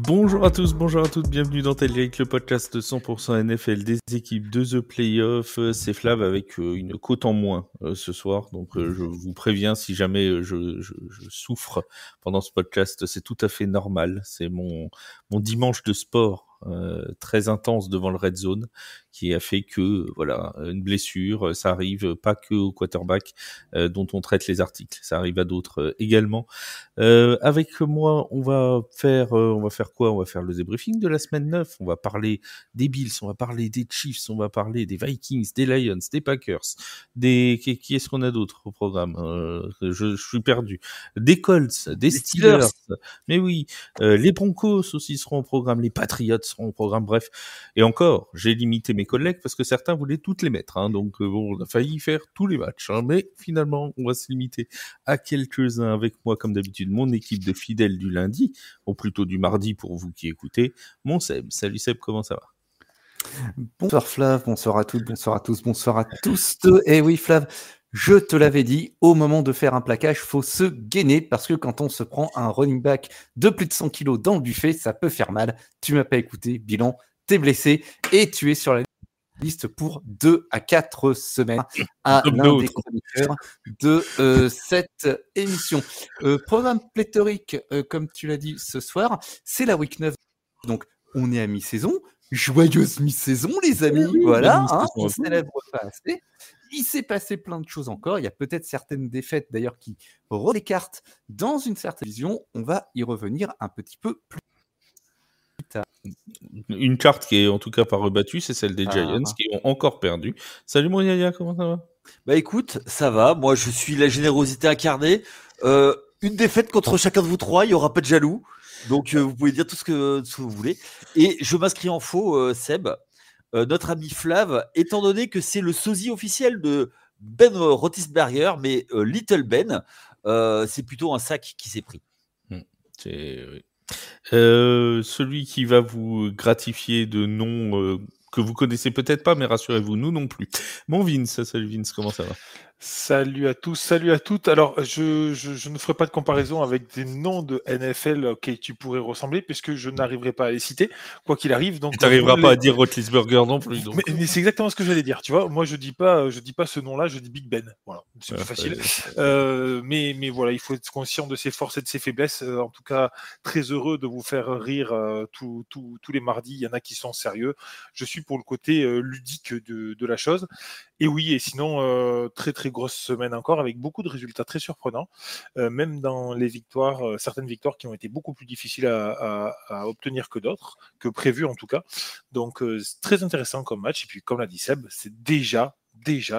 Bonjour à tous, bonjour à toutes, bienvenue dans Tailgate, le podcast de 100% NFL des équipes de The Playoff. C'est Flav avec une côte en moins ce soir, donc je vous préviens si jamais je souffre pendant ce podcast, c'est tout à fait normal. C'est mon dimanche de sport très intense devant le Red Zone qui a fait que voilà, une blessure, ça arrive pas que au quarterback dont on traite les articles, ça arrive à d'autres également. Avec moi, on va faire quoi? On va faire le débriefing de la semaine 9. On va parler des Bills, on va parler des Chiefs, on va parler des Vikings, des Lions, des Packers, qui est-ce qu'on a d'autre au programme? Je suis perdu. Des Colts, des Steelers. Mais oui, les Broncos aussi seront au programme, les Patriots seront au programme. Bref, et encore, j'ai limité mes collègues parce que certains voulaient toutes les mettre. Donc bon, on a failli faire tous les matchs, mais finalement, on va se limiter à quelques-uns avec moi, comme d'habitude, mon équipe de fidèles du lundi, ou plutôt du mardi pour vous qui écoutez, mon Seb. Salut Seb, comment ça va? Bonsoir Flav, bonsoir à toutes, bonsoir à tous, bonsoir à tous. Et oui Flav, je te l'avais dit, au moment de faire un plaquage, faut se gainer parce que quand on se prend un running back de plus de 100 kilos dans le buffet, ça peut faire mal. Tu m'as pas écouté, bilan, t'es blessé et tu es sur la liste pour 2 à 4 semaines à l'un des chroniqueurs de cette émission. Programme pléthorique, comme tu l'as dit ce soir, c'est la week 9, donc on est à mi-saison. Joyeuse mi-saison, les amis. Oui, voilà, on célèbre pas assez. Il s'est passé plein de choses encore. Il y a peut-être certaines défaites d'ailleurs qui redécartent dans une certaine vision. On va y revenir un petit peu plus tard. Une charte qui est en tout cas pas rebattue, c'est celle des Giants qui ont encore perdu. Salut mon Yaya, comment ça va? Bah écoute, ça va. Moi, je suis la générosité incarnée. Une défaite contre chacun de vous trois, il y aura pas de jaloux. Donc vous pouvez dire tout ce que vous voulez. Et je m'inscris en faux, Seb. Notre ami Flav, étant donné que c'est le sosie officiel de Ben Roethlisberger, mais Little Ben, c'est plutôt un sac qui s'est pris. Celui qui va vous gratifier de noms que vous connaissez peut-être pas, mais rassurez-vous, nous non plus. Mon Vince, salut Vince, comment ça va? Salut à tous, salut à toutes. Alors, je ne ferai pas de comparaison avec des noms de NFL auxquels tu pourrais ressembler, puisque je n'arriverai pas à les citer, quoi qu'il arrive. Donc, tu n'arriveras pas à dire Roethlisberger non plus. Donc. Mais c'est exactement ce que j'allais dire. Tu vois, moi, je dis pas ce nom-là, je dis Big Ben. Voilà, c'est plus facile. Mais voilà, il faut être conscient de ses forces et de ses faiblesses. En tout cas, très heureux de vous faire rire tous les mardis. Il y en a qui sont sérieux. Je suis pour le côté ludique de la chose. Et oui, et sinon, très très grosse semaine encore, avec beaucoup de résultats très surprenants, même dans les victoires, certaines victoires qui ont été beaucoup plus difficiles à obtenir que d'autres, que prévues en tout cas. Donc, c'est très intéressant comme match. Et puis, comme l'a dit Seb, c'est déjà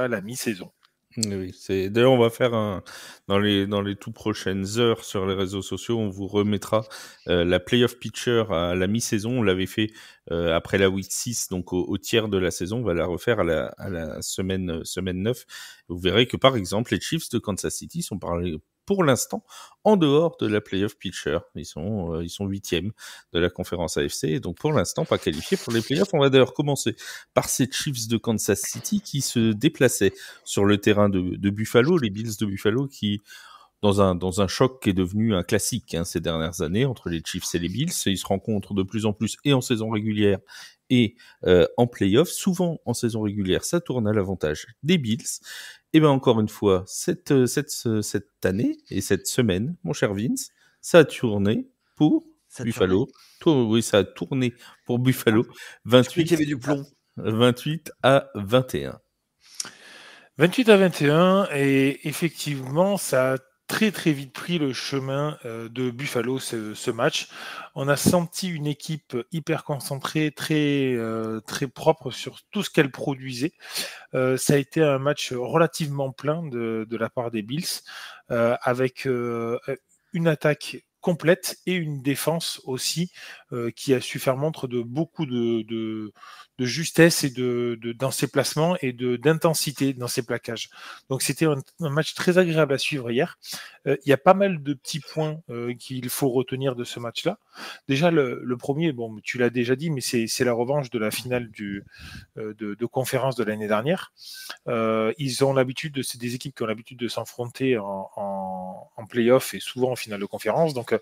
la mi-saison. Oui, d'ailleurs on va faire dans les tout prochaines heures sur les réseaux sociaux, on vous remettra la playoff picture à la mi-saison. On l'avait fait après la week 6, donc au tiers de la saison. On va la refaire à la semaine 9. Vous verrez que par exemple les Chiefs de Kansas City sont pour l'instant en dehors de la playoff picture. Ils sont 8e de la conférence AFC, et donc pour l'instant pas qualifiés pour les playoffs. On va d'ailleurs commencer par ces Chiefs de Kansas City qui se déplaçaient sur le terrain de Buffalo, les Bills de Buffalo qui, dans un choc qui est devenu un classique ces dernières années entre les Chiefs et les Bills, ils se rencontrent de plus en plus et en saison régulière et en playoff. Souvent en saison régulière, ça tourne à l'avantage des Bills. Et bien encore une fois, cette année et cette semaine, mon cher Vince, ça a tourné pour Buffalo. Oui, ça a tourné pour Buffalo. 28 qu'il y avait du plomb. 28 à 21. 28 à 21, et effectivement, ça a très très vite pris le chemin de Buffalo, ce match. On a senti une équipe hyper concentrée, très propre sur tout ce qu'elle produisait. Ça a été un match relativement plein de la part des Bills, avec une attaque complète et une défense aussi qui a su faire montre de beaucoup de justesse et dans ses placements et d'intensité dans ses plaquages. Donc c'était un match très agréable à suivre hier. Il y a pas mal de petits points qu'il faut retenir de ce match-là. Déjà le premier, bon, tu l'as déjà dit, mais c'est la revanche de la finale de conférence de l'année dernière. Ils ont l'habitude, c'est des équipes qui ont l'habitude de s'affronter en play-off et souvent en finale de conférence. Donc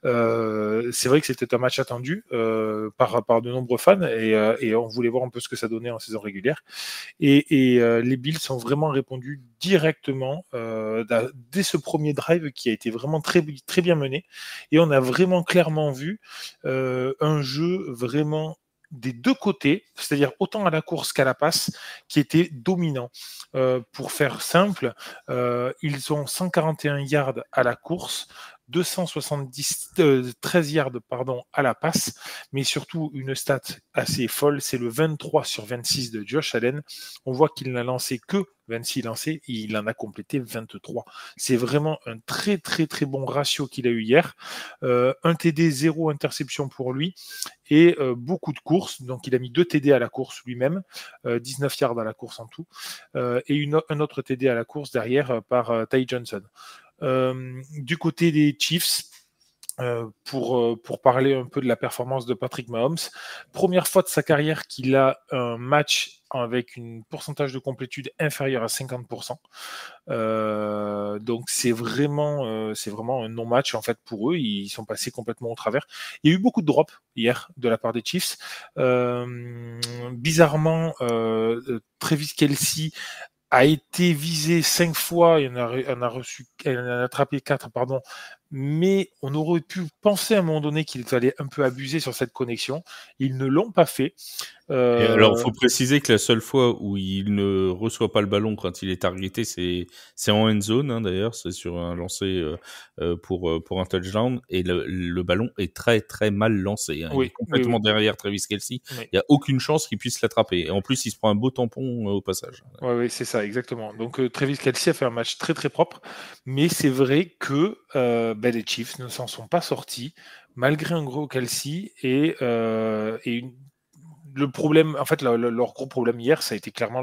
c'est vrai que c'était un match attendu par de nombreux fans et on voulait voir un peu ce que ça donnait en saison régulière. Et les Bills ont vraiment répondu directement dès ce premier drive qui a été vraiment très, très bien mené. Et on a vraiment clairement vu un jeu vraiment des deux côtés, c'est-à-dire autant à la course qu'à la passe, qui était dominant. Pour faire simple, ils ont 141 yards à la course, 13 yards à la passe, mais surtout une stat assez folle, c'est le 23 sur 26 de Josh Allen. On voit qu'il n'a lancé que 26 lancés, et il en a complété 23. C'est vraiment un très très très bon ratio qu'il a eu hier. Un TD, 0 interception pour lui, et beaucoup de courses. Donc il a mis 2 TD à la course lui-même, 19 yards à la course en tout, et un autre TD à la course derrière par Ty Johnson. Du côté des Chiefs, pour parler un peu de la performance de Patrick Mahomes, première fois de sa carrière qu'il a un match avec un pourcentage de complétude inférieur à 50%. Donc c'est vraiment un non-match en fait pour eux. Ils sont passés complètement au travers. Il y a eu beaucoup de drops hier de la part des Chiefs. Bizarrement, Travis Kelce a été visé 5 fois, il en a attrapé 4, mais on aurait pu penser à un moment donné qu'il fallait un peu abuser sur cette connexion. Ils ne l'ont pas fait. Et alors, il faut préciser que la seule fois où il ne reçoit pas le ballon quand il est targeté, c'est en end zone, hein, d'ailleurs, c'est sur un lancer pour un touchdown, et le ballon est très très mal lancé. Hein. Il est complètement derrière Travis Kelce. Il n'y a aucune chance qu'il puisse l'attraper. Et en plus, il se prend un beau tampon au passage. Oui, c'est ça, exactement. Donc Travis Kelce a fait un match très très propre, mais c'est vrai que les Chiefs ne s'en sont pas sortis malgré un gros Kelce et le problème, en fait, leur gros problème hier, ça a été clairement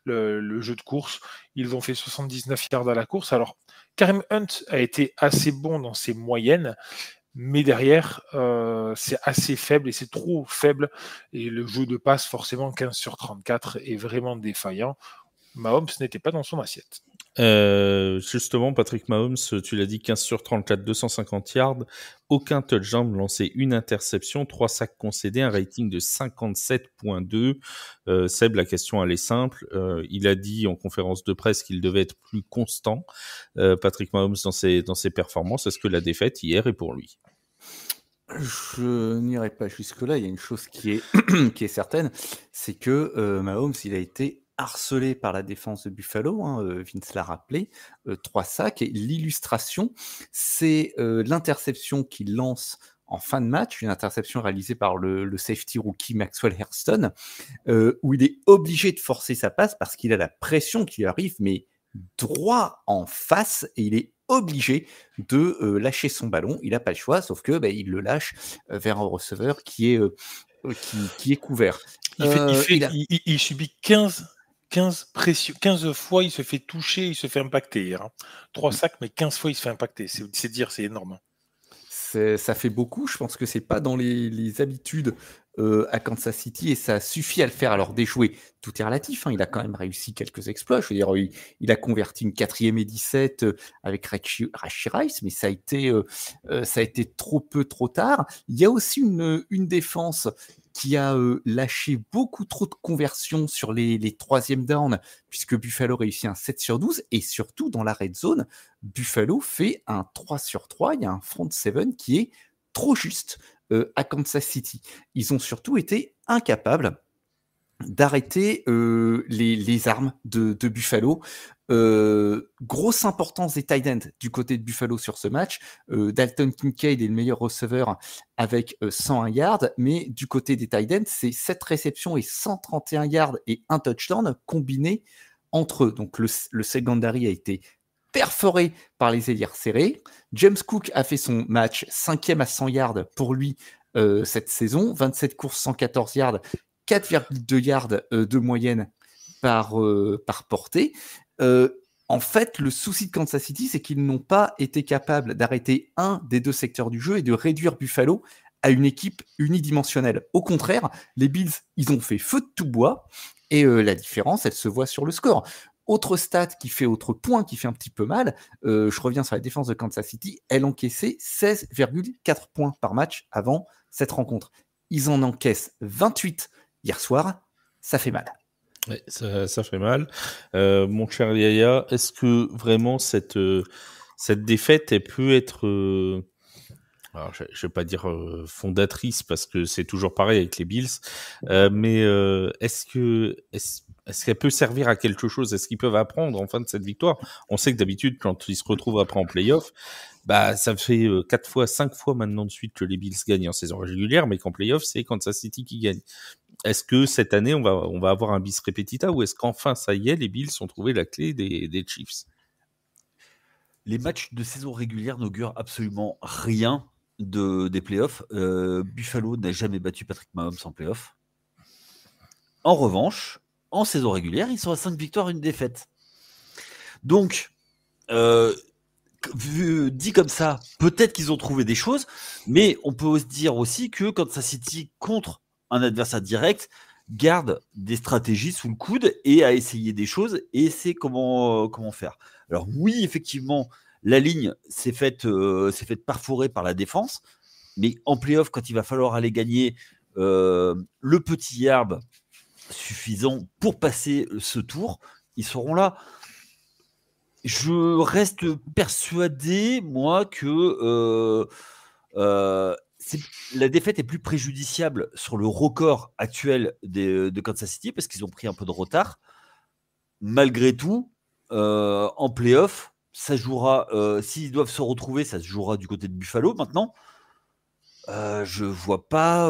le jeu de course. Ils ont fait 79 yards à la course. Alors, Kareem Hunt a été assez bon dans ses moyennes, mais derrière, c'est assez faible et c'est trop faible. Et le jeu de passe, forcément, 15 sur 34 est vraiment défaillant. Mahomes n'était pas dans son assiette. Justement, Patrick Mahomes, tu l'as dit, 15 sur 34, 250 yards, aucun touchdown lancé, une interception, 3 sacs concédés, un rating de 57.2. Seb, la question elle est simple. Il a dit en conférence de presse qu'il devait être plus constant, Patrick Mahomes, dans ses performances. Est-ce que la défaite hier est pour lui? Je n'irai pas jusque-là. Il y a une chose qui est, qui est certaine, c'est que Mahomes, il a été harcelé par la défense de Buffalo, hein, Vince l'a rappelé, 3 sacs. Et l'illustration, c'est l'interception qu'il lance en fin de match, une interception réalisée par le safety rookie Maxwell Hairston, où il est obligé de forcer sa passe parce qu'il a la pression qui arrive, mais droit en face, et il est obligé de lâcher son ballon. Il n'a pas le choix, sauf que il le lâche vers un receveur qui est couvert. Il subit 15 fois, il se fait toucher, il se fait impacter. 3 sacs, mais 15 fois, il se fait impacter. C'est dire, c'est énorme. Ça fait beaucoup. Je pense que c'est pas dans les habitudes à Kansas City, et ça suffit à le faire. Alors déjouer, tout est relatif. Il a quand même réussi quelques exploits. Je veux dire, il a converti une 4e et 17 avec Rashee Rice, mais ça a été trop peu, trop tard. Il y a aussi une défense qui a lâché beaucoup trop de conversions sur les 3e downs, puisque Buffalo réussit un 7 sur 12, et surtout dans la red zone, Buffalo fait un 3 sur 3, il y a un front 7 qui est trop juste à Kansas City. Ils ont surtout été incapables d'arrêter les armes de Buffalo. Grosse importance des tight ends du côté de Buffalo sur ce match. Dalton Kincaid est le meilleur receveur avec 101 yards, mais du côté des tight ends, c'est 7 réceptions et 131 yards et un touchdown combinés entre eux. Donc le secondary a été perforé par les ailières serrées. James Cook a fait son match 5e à 100 yards pour lui cette saison, 27 courses, 114 yards, 4,2 yards de moyenne par portée. En fait, le souci de Kansas City, c'est qu'ils n'ont pas été capables d'arrêter un des 2 secteurs du jeu et de réduire Buffalo à une équipe unidimensionnelle. Au contraire, les Bills, ils ont fait feu de tout bois, et la différence, elle se voit sur le score. Autre stat qui fait autre point, qui fait un petit peu mal, je reviens sur la défense de Kansas City, elle encaissait 16,4 points par match avant cette rencontre. Ils en encaissent 28 hier soir, ça fait mal. Ouais, ça fait mal. Mon cher Yaya, est-ce que vraiment cette défaite, elle peut être... alors, je vais pas dire fondatrice parce que c'est toujours pareil avec les Bills, mais est-ce qu'elle peut servir à quelque chose? Est-ce qu'ils peuvent apprendre enfin de cette victoire? On sait que d'habitude, quand ils se retrouvent après en playoff, bah ça fait 4 fois, 5 fois maintenant de suite que les Bills gagnent en saison régulière, mais qu'en playoff, c'est Kansas City qui gagne. Est-ce que cette année, on va avoir un bis repetita, ou est-ce qu'enfin, ça y est, les Bills ont trouvé la clé des Chiefs? Les matchs de saison régulière n'augurent absolument rien des playoffs. Buffalo n'a jamais battu Patrick Mahomes en playoffs. En revanche, en saison régulière, ils sont à 5 victoires, 1 défaite. Donc, dit comme ça, peut-être qu'ils ont trouvé des choses, mais on peut se dire aussi que Kansas City, contre un adversaire direct, garde des stratégies sous le coude et a essayé des choses et sait comment faire. Alors oui, effectivement, la ligne s'est faite perforer par la défense, mais en playoff, quand il va falloir aller gagner le petit yard suffisant pour passer ce tour, ils seront là. Je reste persuadé, moi, que la défaite est plus préjudiciable sur le record actuel de Kansas City parce qu'ils ont pris un peu de retard. Malgré tout, en playoff, ça jouera. S'ils doivent se retrouver, ça se jouera du côté de Buffalo. Maintenant, je vois pas.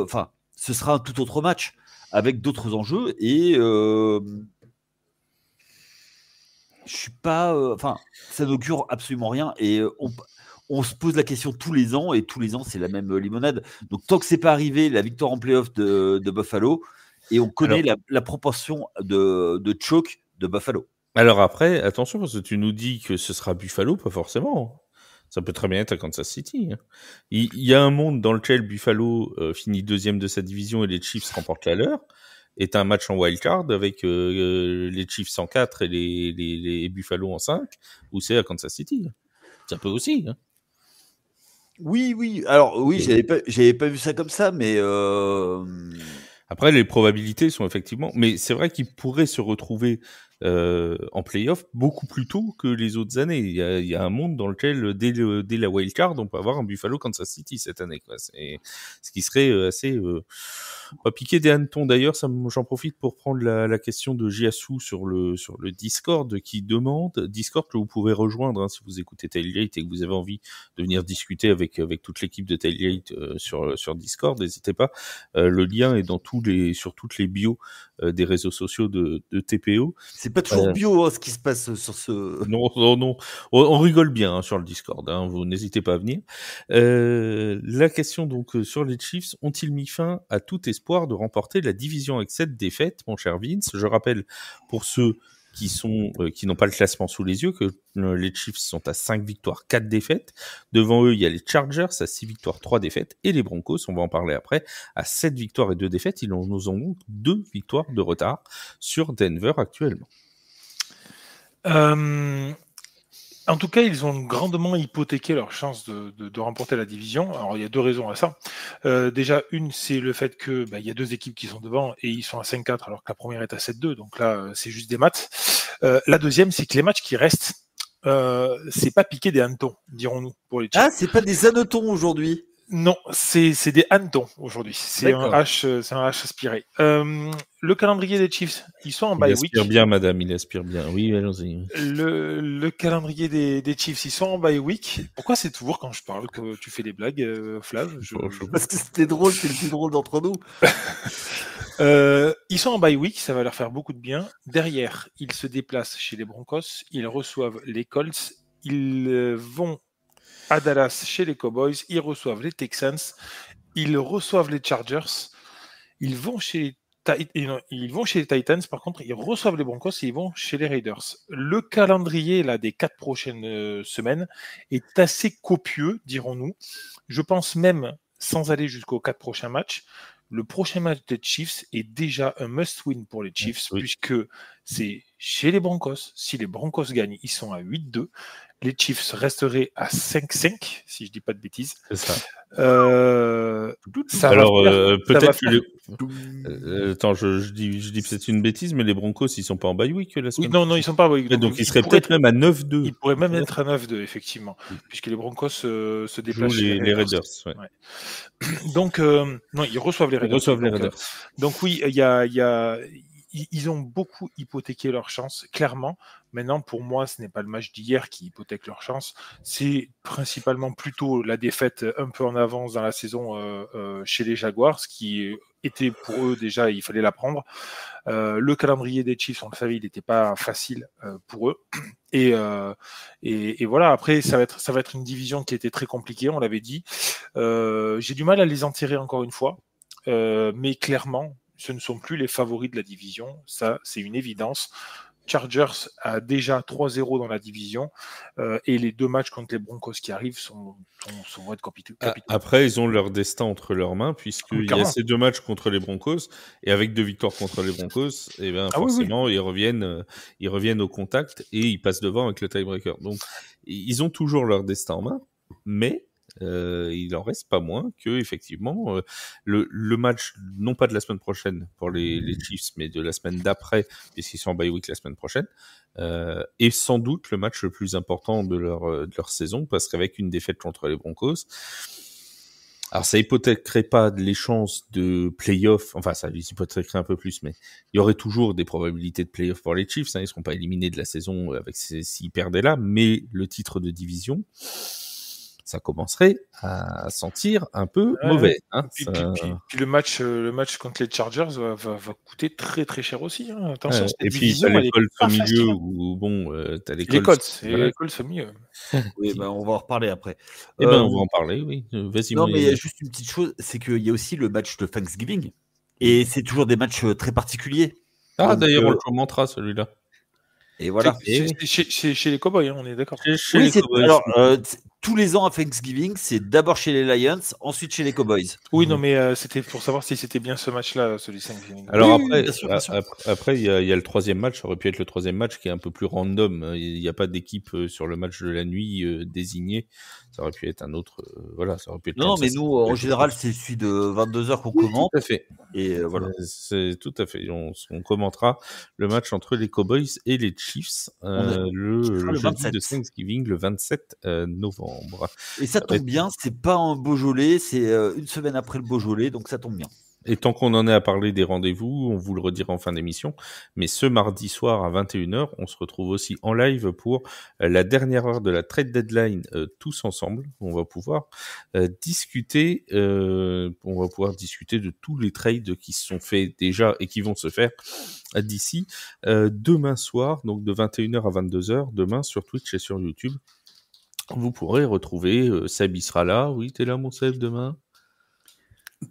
Enfin, ce sera un tout autre match avec d'autres enjeux et je suis pas. Enfin, ça n'augure absolument rien et on se pose la question tous les ans et tous les ans c'est la même limonade. Donc tant que c'est pas arrivé, la victoire en playoff de Buffalo, et on connaît la proportion de choke de Buffalo. Alors après, attention, parce que tu nous dis que ce sera Buffalo, pas forcément. Ça peut très bien être à Kansas City. Il y a un monde dans lequel Buffalo finit 2e de sa division et les Chiefs remportent la leur. Est un match en wildcard avec les Chiefs en 4 et les Buffalo en 5, ou c'est à Kansas City. Ça peut aussi. Oui. Alors oui, j'avais pas vu ça comme ça, mais après, les probabilités sont effectivement... Mais c'est vrai qu'ils pourraient se retrouver en play-off beaucoup plus tôt que les autres années. Il y a un monde dans lequel, dès la wildcard, on peut avoir un Buffalo Kansas City cette année, quoi. C'est ce qui serait assez... pas piquer des hannetons. D'ailleurs, j'en profite pour prendre la question de Jiasu sur le Discord, qui demande, Discord que vous pouvez rejoindre si vous écoutez Tailgate et que vous avez envie de venir discuter avec toute l'équipe de Tailgate sur Discord, n'hésitez pas. Le lien est sur toutes les bios des réseaux sociaux de TPO. C'est pas toujours bio ce qui se passe sur ce... Non. On rigole bien sur le Discord. Vous n'hésitez pas à venir. La question donc sur les Chiefs, ont-ils mis fin à tout espoir de remporter la division avec 7 défaites, mon cher Vince? Je rappelle pour ceux qui n'ont pas le classement sous les yeux que les Chiefs sont à 5 victoires, 4 défaites. Devant eux, il y a les Chargers à 6 victoires, 3 défaites, et les Broncos, on va en parler après, à 7 victoires et 2 défaites. Ils ont donc 2 victoires de retard sur Denver actuellement. En tout cas, ils ont grandement hypothéqué leur chance de remporter la division. Alors, il y a 2 raisons à ça. Déjà, une, c'est le fait que il y a 2 équipes qui sont devant et ils sont à 5-4 alors que la première est à 7-2. Donc là, c'est juste des maths. La deuxième, c'est que les matchs qui restent, c'est pas piquer des hannetons, dirons-nous, pour les Chiefs. Ah, c'est pas des hannetons aujourd'hui. Non, c'est des hannetons aujourd'hui. C'est un H aspiré. Le calendrier des Chiefs, ils sont en bye week. Il aspire bien, madame, il aspire bien. Oui, allons-y. Le calendrier des Chiefs, ils sont en bye week. Pourquoi c'est toujours quand je parle que tu fais des blagues, Flav? Parce que c'était drôle, c'est le plus drôle d'entre nous. Ils sont en bye week, ça va leur faire beaucoup de bien. Derrière, ils se déplacent chez les Broncos, ils reçoivent les Colts, ils vont à Dallas chez les Cowboys, ils reçoivent les Texans, ils reçoivent les Chargers, ils vont chez les Titans, par contre, ils reçoivent les Broncos et ils vont chez les Raiders. Le calendrier là, des 4 prochaines semaines est assez copieux, dirons-nous. Je pense même, sans aller jusqu'aux 4 prochains matchs, le prochain match des Chiefs est déjà un must-win pour les Chiefs, Oui. puisque c'est chez les Broncos. Si les Broncos gagnent, ils sont à 8-2. Les Chiefs resteraient à 5-5, si je dis pas de bêtises. C'est ça. Ça Alors, va faire, peut-être que attends, je dis peut-être une bêtise, mais les Broncos, ils sont pas en bye week la semaine. Oui, non, ils sont pas. Oui, donc ils seraient peut-être même à 9-2. Ils pourraient même être à 9-2, effectivement, puisque les Broncos se déplacent chez les Raiders. Ouais. Ouais. Donc, non, ils reçoivent les Raiders. Donc oui, ils ont beaucoup hypothéqué leur chance, clairement. Maintenant, pour moi, ce n'est pas le match d'hier qui hypothèque leur chance. C'est principalement plutôt la défaite un peu en avance dans la saison chez les Jaguars, ce qui était pour eux déjà, il fallait la prendre. Le calendrier des Chiefs, on le savait, il n'était pas facile pour eux. Et voilà, après, ça va être une division qui était très compliquée, on l'avait dit. J'ai du mal à les enterrer encore une fois, mais clairement, ce ne sont plus les favoris de la division. Ça, c'est une évidence. Chargers a déjà 3-0 dans la division et les 2 matchs contre les Broncos qui arrivent vont être capitaux. Après, ils ont leur destin entre leurs mains puisqu'il y a ces 2 matchs contre les Broncos et avec 2 victoires contre les Broncos, et ben forcément ils reviennent au contact et ils passent devant avec le tiebreaker. Donc ils ont toujours leur destin en main, mais il en reste pas moins que effectivement le match non pas de la semaine prochaine pour les Chiefs mais de la semaine d'après puisqu'ils sont en bye week la semaine prochaine est sans doute le match le plus important de leur saison parce qu'avec une défaite contre les Broncos, alors ça hypothèquerait pas les chances de play-off, enfin ça les hypothèquerait un peu plus, mais il y aurait toujours des probabilités de play-off pour les Chiefs, hein, ils seront pas éliminés de la saison avec s'ils perdaient là, mais le titre de division, ça commencerait à sentir un peu mauvais. Hein, puis le match contre les Chargers va coûter très très cher aussi. Hein. Attention, cette et division, puis t'as les Colts au milieu où bon, t'as les Colts. Les Colts au milieu. Oui, on va en reparler après. On va en parler, oui. Vas-y. Non, mais il y a juste une petite chose, c'est qu'il y a aussi le match de Thanksgiving, et c'est toujours des matchs très particuliers. Ah, d'ailleurs, on le commentera celui-là. Et voilà. Chez les Cowboys, hein, on est d'accord. Chez les Cowboys. Alors, tous les ans à Thanksgiving, c'est d'abord chez les Lions, ensuite chez les Cowboys. Oui, non, mais c'était pour savoir si c'était bien ce match-là, celui de Thanksgiving. Alors après, il y a le troisième match, ça aurait pu être le troisième match qui est un peu plus random. Il n'y a pas d'équipe sur le match de la nuit désignée. Ça aurait pu être un autre. Voilà, ça aurait pu être. Non, mais nous, en général, c'est celui de 22h qu'on commente. Tout à fait. Et voilà. C'est tout à fait. On commentera le match entre les Cowboys et les Chiefs le jeudi de Thanksgiving, le 27 novembre. Et ça tombe bien, c'est pas un Beaujolais, c'est une semaine après le Beaujolais, donc ça tombe bien. Et tant qu'on en est à parler des rendez-vous, on vous le redira en fin d'émission, mais ce mardi soir à 21h, on se retrouve aussi en live pour la dernière heure de la trade deadline tous ensemble. On va pouvoir discuter de tous les trades qui se sont faits déjà et qui vont se faire d'ici demain soir, donc de 21h à 22h, demain sur Twitch et sur YouTube. Vous pourrez retrouver Seb, il sera là. Oui, t'es là mon Seb demain?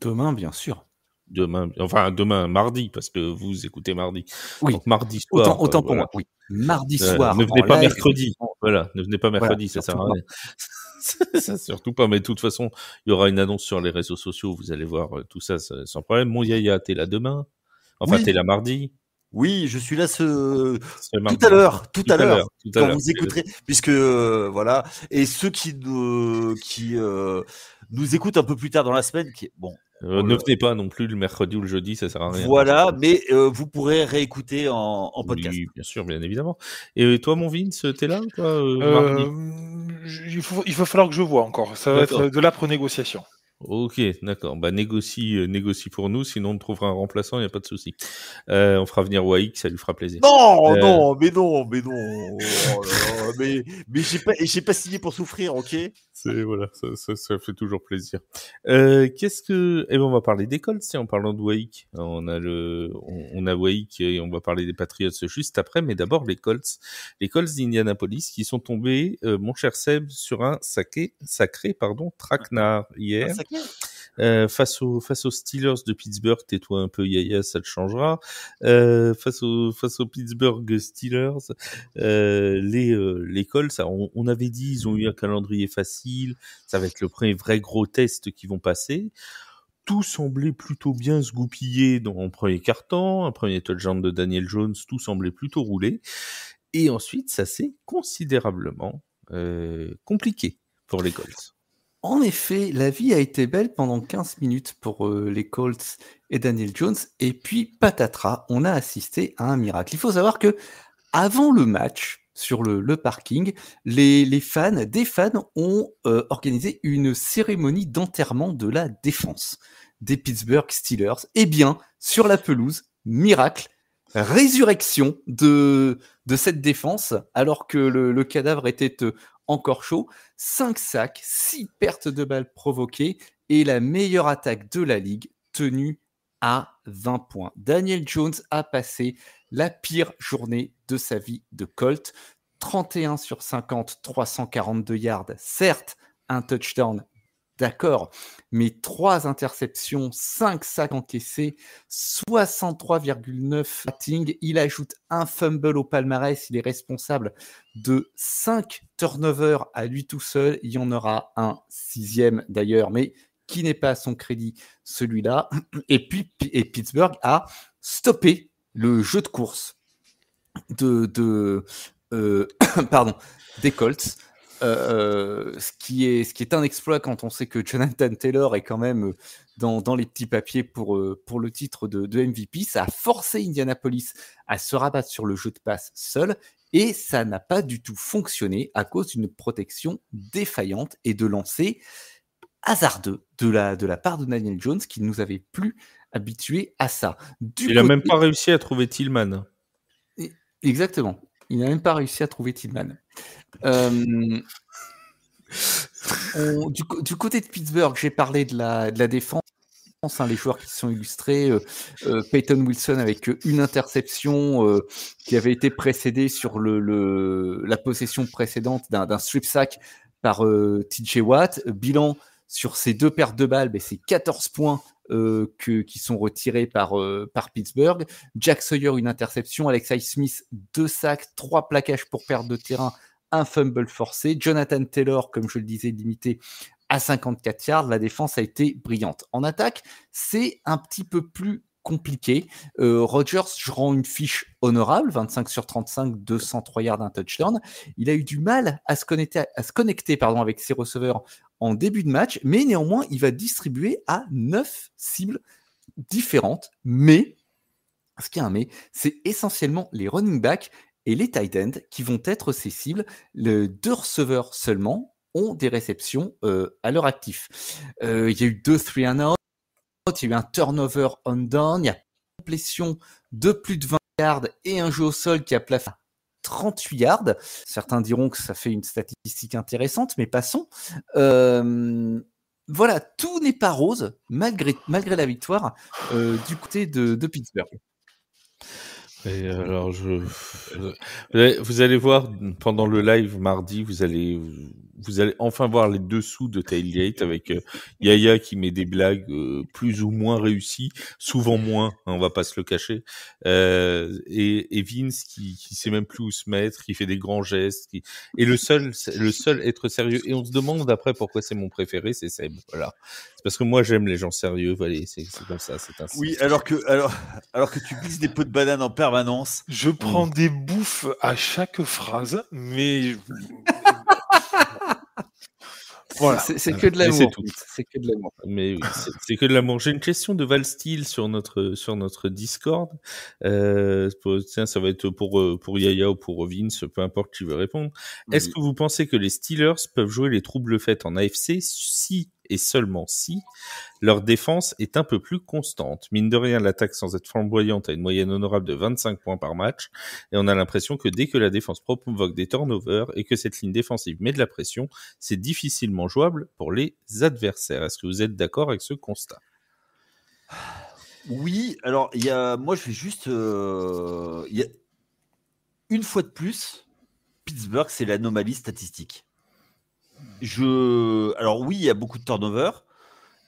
Demain, bien sûr. Demain, mardi, parce que vous écoutez mardi. Oui. Donc, mardi soir. Autant pour moi, oui. Mardi soir. Ne venez pas mercredi. Voilà, ne venez pas mercredi, ça sert à rien. Ça, surtout pas, mais de toute façon, il y aura une annonce sur les réseaux sociaux, vous allez voir tout ça sans problème. Mon Yaya, t'es là demain? Enfin, t'es là mardi? Oui, je suis là tout à l'heure, quand vous écouterez, puisque voilà, et ceux qui nous écoutent un peu plus tard dans la semaine, ne venez pas non plus le mercredi ou le jeudi, ça sert à rien. Voilà, mais vous pourrez réécouter en podcast. Oui, bien sûr, bien évidemment. Et toi, mon Vince, t'es là ou pas mardi? Il va falloir que je vois encore. Ça va être de l'âpre négociation. Ok, d'accord. Bah négocie pour nous, sinon on trouvera un remplaçant, il n'y a pas de souci. On fera venir Waik, ça lui fera plaisir. Non, mais j'ai pas signé pour souffrir, ok? Voilà, ça fait toujours plaisir. On va parler des Colts, en parlant de Waik. On a Waik et on va parler des Patriots juste après, mais d'abord les Colts d'Indianapolis qui sont tombés, mon cher Seb, sur un sacré traquenard hier. Face aux Steelers de Pittsburgh, tais-toi un peu Yaya, ça te changera. Face aux Pittsburgh Steelers, les Colts, on avait dit, ils ont eu un calendrier facile, ça va être le premier vrai gros test qu'ils vont passer. tout semblait plutôt bien se goupiller dans le premier quart-temps, un premier touchdown de Daniel Jones, tout semblait plutôt rouler. Et ensuite, ça s'est considérablement compliqué pour les Colts. En effet, la vie a été belle pendant 15 minutes pour les Colts et Daniel Jones. Et puis, patatras, on a assisté à un miracle. Il faut savoir que avant le match, sur le parking, des fans ont organisé une cérémonie d'enterrement de la défense des Pittsburgh Steelers. Eh bien, sur la pelouse, miracle, résurrection de cette défense, alors que le cadavre était encore chaud. 5 sacs, 6 pertes de balles provoquées et la meilleure attaque de la ligue tenue à 20 points. Daniel Jones a passé la pire journée de sa vie de Colt. 31 sur 50, 342 yards. Certes, un touchdown, d'accord, mais 3 interceptions, 5 sacs encaissés, 63,9 rating. Il ajoute un fumble au palmarès. Il est responsable de 5 turnovers à lui tout seul. Il y en aura un 6e d'ailleurs, mais qui n'est pas à son crédit, celui-là. Et Pittsburgh a stoppé le jeu de course des Colts. Ce qui est un exploit quand on sait que Jonathan Taylor est quand même dans les petits papiers pour le titre de MVP. Ça a forcé Indianapolis à se rabattre sur le jeu de passe seul, et ça n'a pas du tout fonctionné à cause d'une protection défaillante et de lancers hasardeux de la part de Daniel Jones, qui ne nous avait plus habitués à ça. Il n'a même pas réussi à trouver Tillman. Exactement. Il n'a même pas réussi à trouver Tillman. Du côté de Pittsburgh, j'ai parlé de la défense, les joueurs qui sont illustrés. Peyton Wilson avec une interception qui avait été précédée sur la possession précédente d'un strip sack par TJ Watt. Bilan sur ces 2 pertes de balles, c'est 14 points qui sont retirés par Pittsburgh. Jack Sawyer, une interception. Alexis Smith, 2 sacs, 3 plaquages pour perte de terrain, un fumble forcé. Jonathan Taylor, comme je le disais, limité à 54 yards. La défense a été brillante. En attaque, c'est un petit peu plus compliqué. Rodgers, je rends une fiche honorable, 25 sur 35, 203 yards, un touchdown. Il a eu du mal à se connecter avec ses receveurs en début de match, mais néanmoins, il va distribuer à 9 cibles différentes. Mais, ce qu'il y a un mais, c'est essentiellement les running backs et les tight ends qui vont être ces cibles. Les 2 receveurs seulement ont des réceptions à leur actif. Il y a eu 2 3 and out, il y a eu un turnover on down, il y a une complétion de plus de 20 yards et un jeu au sol qui a plafonné 38 yards. Certains diront que ça fait une statistique intéressante, mais passons. Voilà, tout n'est pas rose malgré la victoire du côté de Pittsburgh. Et alors, vous allez voir pendant le live mardi, vous allez enfin voir les dessous de Tailgate avec Yaya qui met des blagues plus ou moins réussies, souvent moins, hein, on va pas se le cacher, et Vince qui sait même plus où se mettre, qui fait des grands gestes, et le seul être sérieux. Et on se demande après pourquoi c'est mon préféré, c'est Seb. Voilà, c'est parce que moi j'aime les gens sérieux. Voilà, c'est comme ça, c'est ainsi. Oui, alors que tu glisses des pots de banane en permanence. Je prends des bouffes à chaque phrase, mais voilà. C'est que de l'amour. C'est que de l'amour. Mais oui, c'est que de l'amour. J'ai une question de Val Steele sur notre Discord. Tiens, ça va être pour Yaya ou pour Vince, peu importe qui veut répondre. Oui. Est-ce que vous pensez que les Steelers peuvent jouer les troubles faits en AFC si et seulement si leur défense est un peu plus constante? Mine de rien, l'attaque sans être flamboyante a une moyenne honorable de 25 points par match, et on a l'impression que dès que la défense provoque des turnovers et que cette ligne défensive met de la pression, c'est difficilement jouable pour les adversaires. Est-ce que vous êtes d'accord avec ce constat? Oui, alors moi je vais juste une fois de plus, Pittsburgh c'est l'anomalie statistique. Alors oui, il y a beaucoup de turnovers.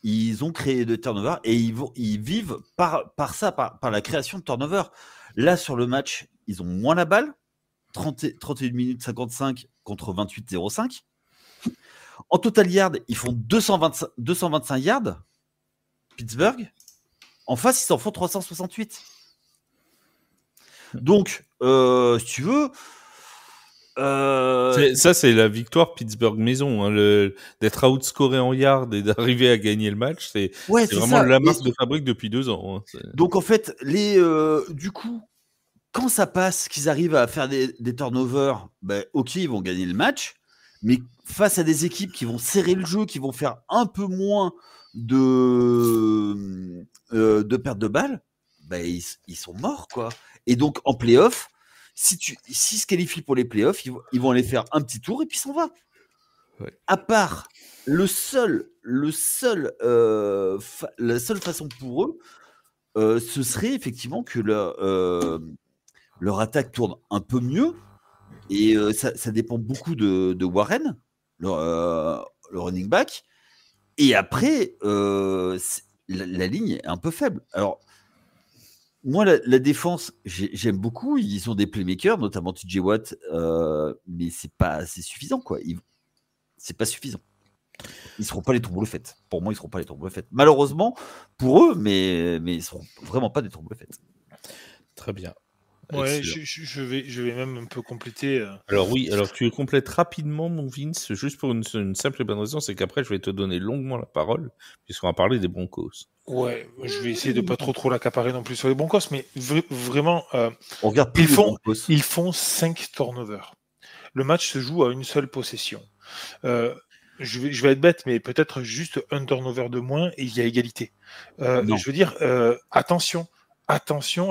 Ils ont créé de turnovers et ils vivent par la création de turnovers. Là, sur le match, ils ont moins la balle. 31 minutes 55 contre 28,05. En total yard, ils font 225 yards. Pittsburgh. En face, ils s'en font 368. Donc, si tu veux... Ça, c'est la victoire Pittsburgh maison. Hein, d'être outscoré en yards et d'arriver à gagner le match, c'est vraiment ça. La marque de fabrique depuis 2 ans. Hein. Donc, en fait, du coup, quand ça passe, qu'ils arrivent à faire des turnovers, ok, ils vont gagner le match. Mais face à des équipes qui vont serrer le jeu, qui vont faire un peu moins de pertes de balles, ils sont morts, quoi. Et donc, en play-off, s'ils se qualifient pour les playoffs, ils vont aller faire un petit tour et puis s'en va. Ouais. À part la seule façon pour eux, ce serait effectivement que leur attaque tourne un peu mieux. Et ça dépend beaucoup de Warren, le running back. Et après, la ligne est un peu faible. Alors, moi, la défense, j'aime beaucoup. Ils ont des playmakers, notamment TJ Watt, mais c'est pas assez suffisant, quoi. C'est pas suffisant. Ils seront pas les troubles-fêtes. Pour moi, ils seront pas les troubles-fêtes. Malheureusement, pour eux, mais ils seront vraiment pas des troubles-fêtes. Très bien. Ouais, je vais même un peu compléter. Alors oui, tu complètes rapidement, mon Vince, juste pour une simple et bonne raison, c'est qu'après, je vais te donner longuement la parole, puisqu'on va parler des Broncos. Ouais, je vais essayer de pas trop l'accaparer non plus sur les Broncos, mais vraiment, on regarde ils font 5 turnovers. Le match se joue à une seule possession. Je vais être bête, mais peut-être juste un turnover de moins et il y a égalité. Je veux dire, attention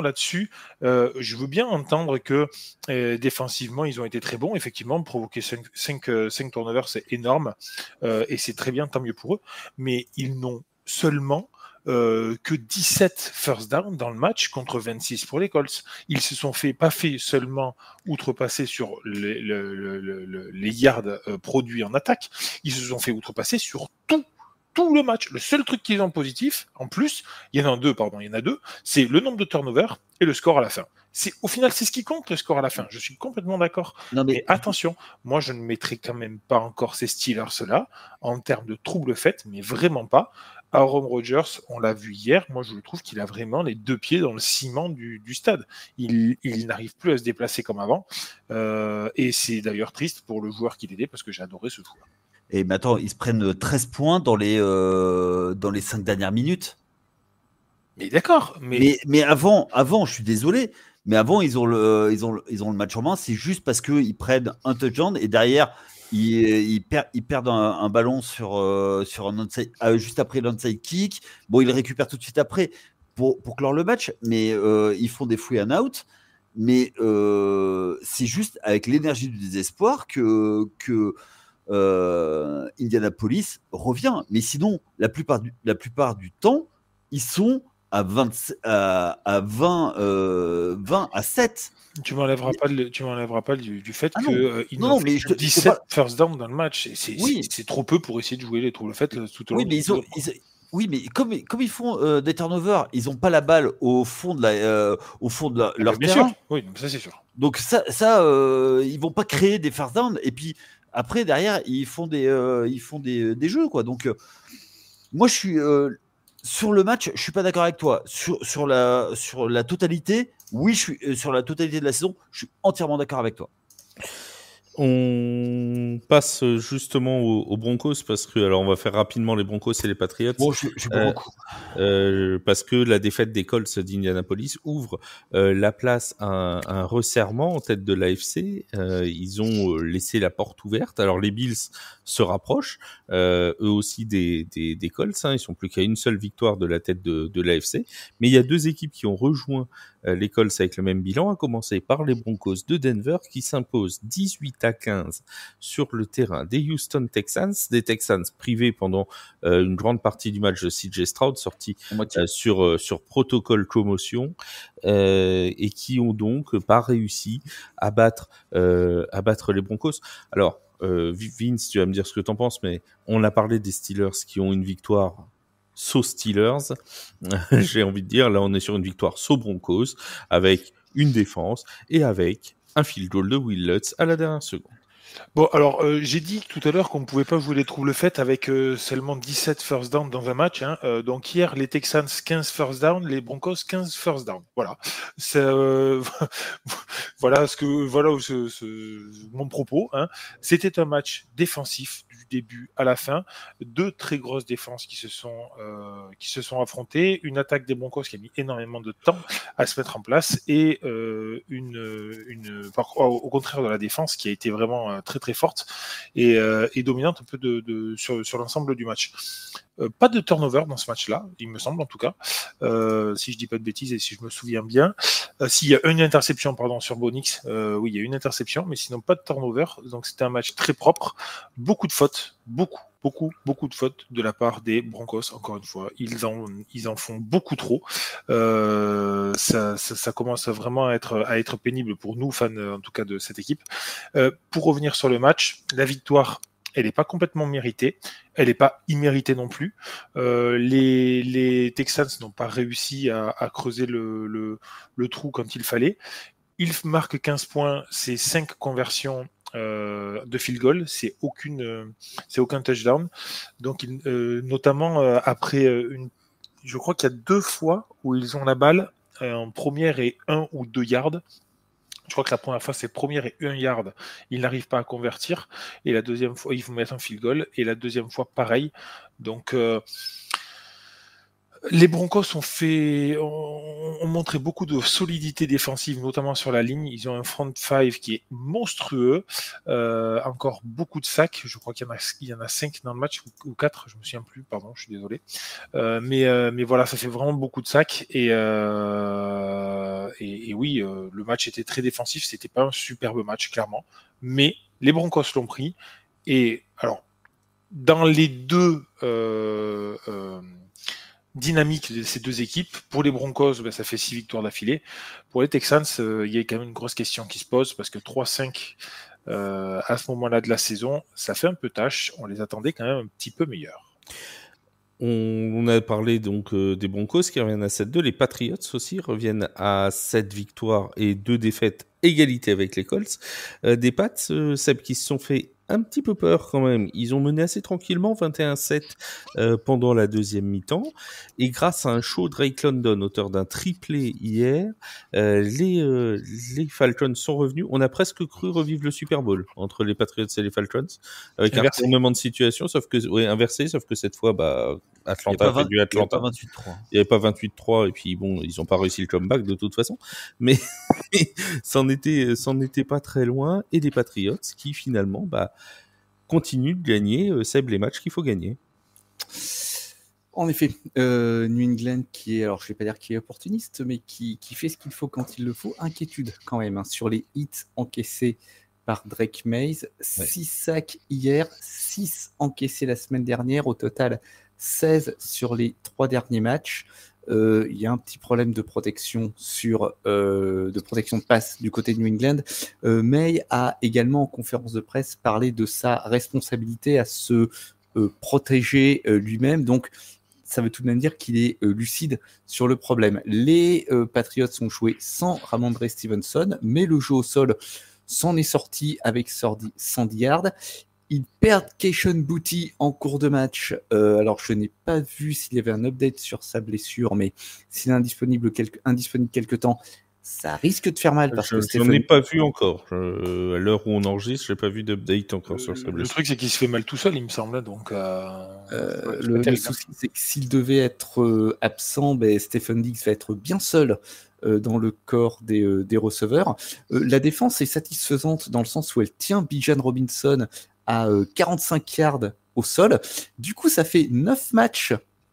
là-dessus. Je veux bien entendre que défensivement, ils ont été très bons. Effectivement, provoquer 5 turnovers, c'est énorme. Et c'est très bien, tant mieux pour eux. Mais ils n'ont seulement que 17 first down dans le match contre 26 pour les Colts. Ils se sont pas fait seulement outrepasser sur les yards produits en attaque, ils se sont fait outrepasser sur tout le match. Le seul truc qu'ils ont positif, en plus, il y en a deux, c'est le nombre de turnovers et le score à la fin. Au final, c'est ce qui compte, le score à la fin. Je suis complètement d'accord. Mais attention, moi, je ne mettrai quand même pas encore ces Steelers-là en termes de troubles faits, mais vraiment pas. Aaron Rodgers, on l'a vu hier, moi je trouve qu'il a vraiment les 2 pieds dans le ciment du stade. Il n'arrive plus à se déplacer comme avant. Et c'est d'ailleurs triste pour le joueur qu'il était parce que j'ai adoré ce joueur. Et maintenant, ils se prennent 13 points dans les 5 dernières minutes. Mais d'accord. Mais avant, je suis désolé, mais avant, ils ont le match en main. C'est juste parce qu'ils prennent un touchdown et derrière, ils perdent un ballon sur un onside, juste après l'onside kick. Bon, ils le récupèrent tout de suite après pour clore le match, mais ils font des free and out. Mais c'est juste avec l'énergie du désespoir que Indianapolis revient. Mais sinon, la plupart du temps, ils sont à 20 à 7. Tu m'enlèveras pas du fait qu'ils n'ont fait 17 first down dans le match. C'est trop peu pour essayer de jouer les troubles faits tout au long. Oui, mais comme ils font des turnovers, ils n'ont pas la balle au fond de leur bien terrain. Sûr. Oui, ça c'est sûr. Donc ça ils vont pas créer des first down et puis après derrière ils font des jeux, quoi. Donc moi je suis sur le match, je suis pas d'accord avec toi. Sur la totalité, oui, je suis sur la totalité de la saison, je suis entièrement d'accord avec toi. On passe justement aux Broncos parce que, alors on va faire rapidement les Broncos et les Patriots. Bon, je suis pas beaucoup. Parce que la défaite des Colts d'Indianapolis ouvre la place à un resserrement en tête de l'AFC. Ils ont laissé la porte ouverte. Alors les Bills se rapprochent, eux aussi des Colts. Ils sont plus qu'à une seule victoire de la tête de l'AFC. Mais il y a 2 équipes qui ont rejoint les Colts avec le même bilan, à commencer par les Broncos de Denver qui s'imposent 18-15 sur le terrain des Houston Texans, des Texans privés pendant une grande partie du match de CJ Stroud, sorti sur protocole commotion, et qui ont donc pas réussi à battre les Broncos. Alors, Vince, tu vas me dire ce que t'en penses, mais on a parlé des Steelers qui ont une victoire Steelers, j'ai envie de dire, là on est sur une victoire Broncos, avec une défense et avec un field goal de Will Lutz à la dernière seconde. Bon, alors, j'ai dit tout à l'heure qu'on ne pouvait pas jouer les troubles faits avec seulement 17 first down dans un match. Hein. Donc hier, les Texans 15 first down, les Broncos 15 first down. Voilà. C'est, voilà mon propos. Hein. C'était un match défensif du début à la fin. Deux très grosses défenses qui se sont affrontées. Une attaque des Broncos qui a mis énormément de temps à se mettre en place et au contraire de la défense qui a été vraiment très très forte et dominante un peu sur l'ensemble du match. Pas de turnover dans ce match-là, il me semble en tout cas, si je dis pas de bêtises et si je me souviens bien. S'il y a une interception sur Bonix, oui, il y a une interception, mais sinon pas de turnover. Donc c'était un match très propre, beaucoup de fautes, beaucoup de fautes de la part des Broncos. Encore une fois, ils en font beaucoup trop. Ça commence vraiment à être pénible pour nous, fans en tout cas de cette équipe. Pour revenir sur le match, la victoire, elle n'est pas complètement méritée, elle n'est pas imméritée non plus. Les Texans n'ont pas réussi à creuser le trou quand il fallait. Ils marquent 15 points, c'est 5 conversions de field goal, c'est aucun touchdown. Donc, notamment après je crois qu'il y a 2 fois où ils ont la balle en première et 1 ou 2 yards. Je crois que la première fois, c'est première et 1 yard. Ils n'arrivent pas à convertir. Et la deuxième fois, ils vont mettre un field goal. Et la deuxième fois, pareil. Donc, les Broncos ont montré beaucoup de solidité défensive, notamment sur la ligne. Ils ont un front five qui est monstrueux. Encore beaucoup de sacs. Je crois qu'il y en a 5 dans le match ou 4. Je me souviens plus. Pardon, je suis désolé. Mais voilà, ça fait vraiment beaucoup de sacs. Et oui, le match était très défensif. C'était pas un superbe match, clairement. Mais les Broncos l'ont pris. Et alors, dans les deux dynamique de ces deux équipes. Pour les Broncos, ça fait 6 victoires d'affilée. Pour les Texans, il y a quand même une grosse question qui se pose parce que 3-5 à ce moment-là de la saison, ça fait un peu tâche. On les attendait quand même un petit peu meilleurs. On a parlé donc des Broncos qui reviennent à 7-2. Les Patriots aussi reviennent à 7 victoires et 2 défaites, égalité avec les Colts. Des Pats, Seb, qui se sont fait un petit peu peur quand même. Ils ont mené assez tranquillement 21-7 pendant la deuxième mi-temps. Et grâce à un show de Drake London, auteur d'un triplé hier, les Falcons sont revenus. On a presque cru revivre le Super Bowl entre les Patriots et les Falcons, avec un retournement de situation, sauf que inversé, sauf que cette fois, Atlanta a fait du Atlanta. Il n'y avait pas 28-3, et puis bon, ils n'ont pas réussi le comeback de toute façon. Mais c'en était pas très loin. Et les Patriots qui finalement, continuent de gagner, Seb, les matchs qu'il faut gagner. En effet, New England qui est, alors je vais pas dire qui est opportuniste, mais qui fait ce qu'il faut quand il le faut. Inquiétude quand même sur les hits encaissés par Drake Mays. 6 sacs hier, 6 encaissés la semaine dernière. Au total, 16 sur les 3 derniers matchs. Il y a un petit problème de protection de passe du côté de New England. May a également en conférence de presse parlé de sa responsabilité à se protéger lui-même. Donc, ça veut tout de même dire qu'il est lucide sur le problème. Les Patriots ont joué sans Ramondre Stevenson, mais le jeu au sol s'en est sorti avec 110 yards. Ils perdent Keishon Boutte en cours de match. Alors, je n'ai pas vu s'il y avait un update sur sa blessure, mais s'il est indisponible quelque temps, ça risque de faire mal. Parce que je n'en ai pas vu encore. À l'heure où on enregistre, je n'ai pas vu d'update encore sur sa blessure. Le truc, c'est qu'il se fait mal tout seul, il me semble. Donc, le souci, c'est que s'il devait être absent, Stephen Diggs va être bien seul dans le corps des receveurs. La défense est satisfaisante dans le sens où elle tient Bijan Robinson à 45 yards au sol. Du coup, ça fait 9 matchs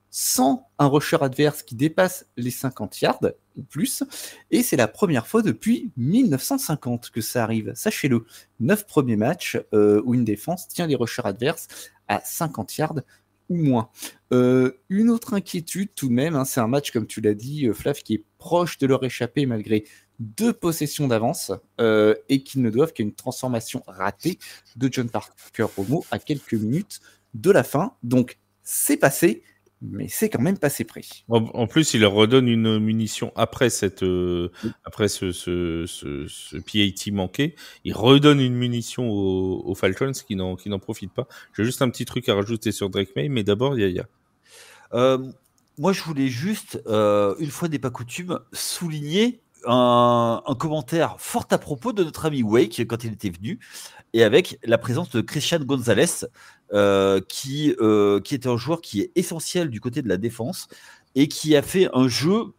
sans un rusher adverse qui dépasse les 50 yards ou plus. Et c'est la première fois depuis 1950 que ça arrive. Sachez-le, 9 premiers matchs où une défense tient les rushers adverses à 50 yards ou moins. Une autre inquiétude tout de même, c'est un match, comme tu l'as dit, Flav, qui est proche de leur échapper malgré 2 possessions d'avance et qu'ils ne doivent qu'à une transformation ratée de John Parker Romo à quelques minutes de la fin. Donc, c'est passé, mais c'est quand même passé près. En plus, il leur redonne une munition après après ce PAT manqué. Il redonne une munition aux Falcons qui n'en profitent pas. J'ai juste un petit truc à rajouter sur Drake May, mais d'abord, Yaya. Moi, je voulais juste, une fois n'est pas coutume, souligner un commentaire fort à propos de notre ami Wake quand il était venu, et avec la présence de Christian Gonzalez, qui était un joueur qui est essentiel du côté de la défense et qui a fait un jeu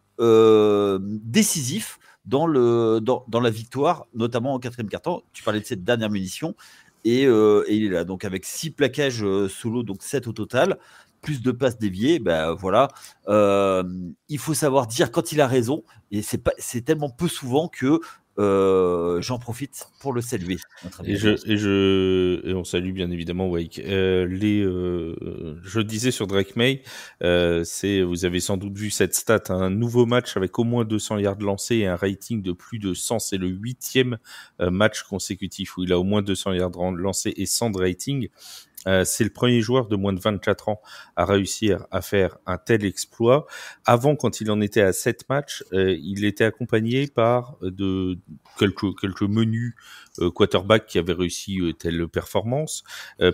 décisif dans la victoire, notamment en 4e quart-temps. Tu parlais de cette dernière munition, et il est là. Donc avec 6 plaquages solo, donc 7 au total, plus de passes déviées, ben voilà. Il faut savoir dire quand il a raison, et c'est tellement peu souvent que j'en profite pour le saluer. Et on salue bien évidemment Wake. Je disais sur Drake May, vous avez sans doute vu cette stat, un nouveau match avec au moins 200 yards lancés et un rating de plus de 100. C'est le 8e match consécutif où il a au moins 200 yards lancés et 100 de rating. C'est le premier joueur de moins de 24 ans à réussir à faire un tel exploit. Avant, quand il en était à 7 matchs, il était accompagné par de quelques menus quarterbacks qui avaient réussi telle performance.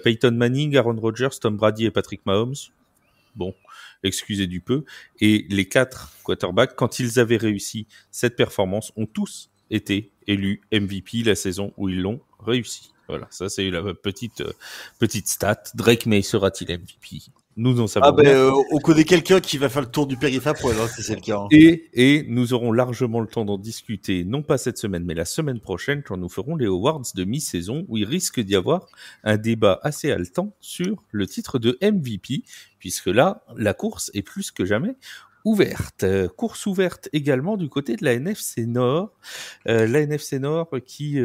Peyton Manning, Aaron Rodgers, Tom Brady et Patrick Mahomes. Bon, excusez du peu. Et les 4 quarterbacks, quand ils avaient réussi cette performance, ont tous été élus MVP la saison où ils l'ont réussi. Voilà, ça c'est la petite stat. Drake May sera-t-il MVP? Nous en savons rien. On connaît quelqu'un qui va faire le tour du périph' à poil, si c'est le cas. Hein. Et nous aurons largement le temps d'en discuter, non pas cette semaine, mais la semaine prochaine, quand nous ferons les awards de mi-saison, où il risque d'y avoir un débat assez haletant sur le titre de MVP, puisque là, la course est plus que jamais ouverte. Course ouverte également du côté de la NFC Nord. La NFC Nord qui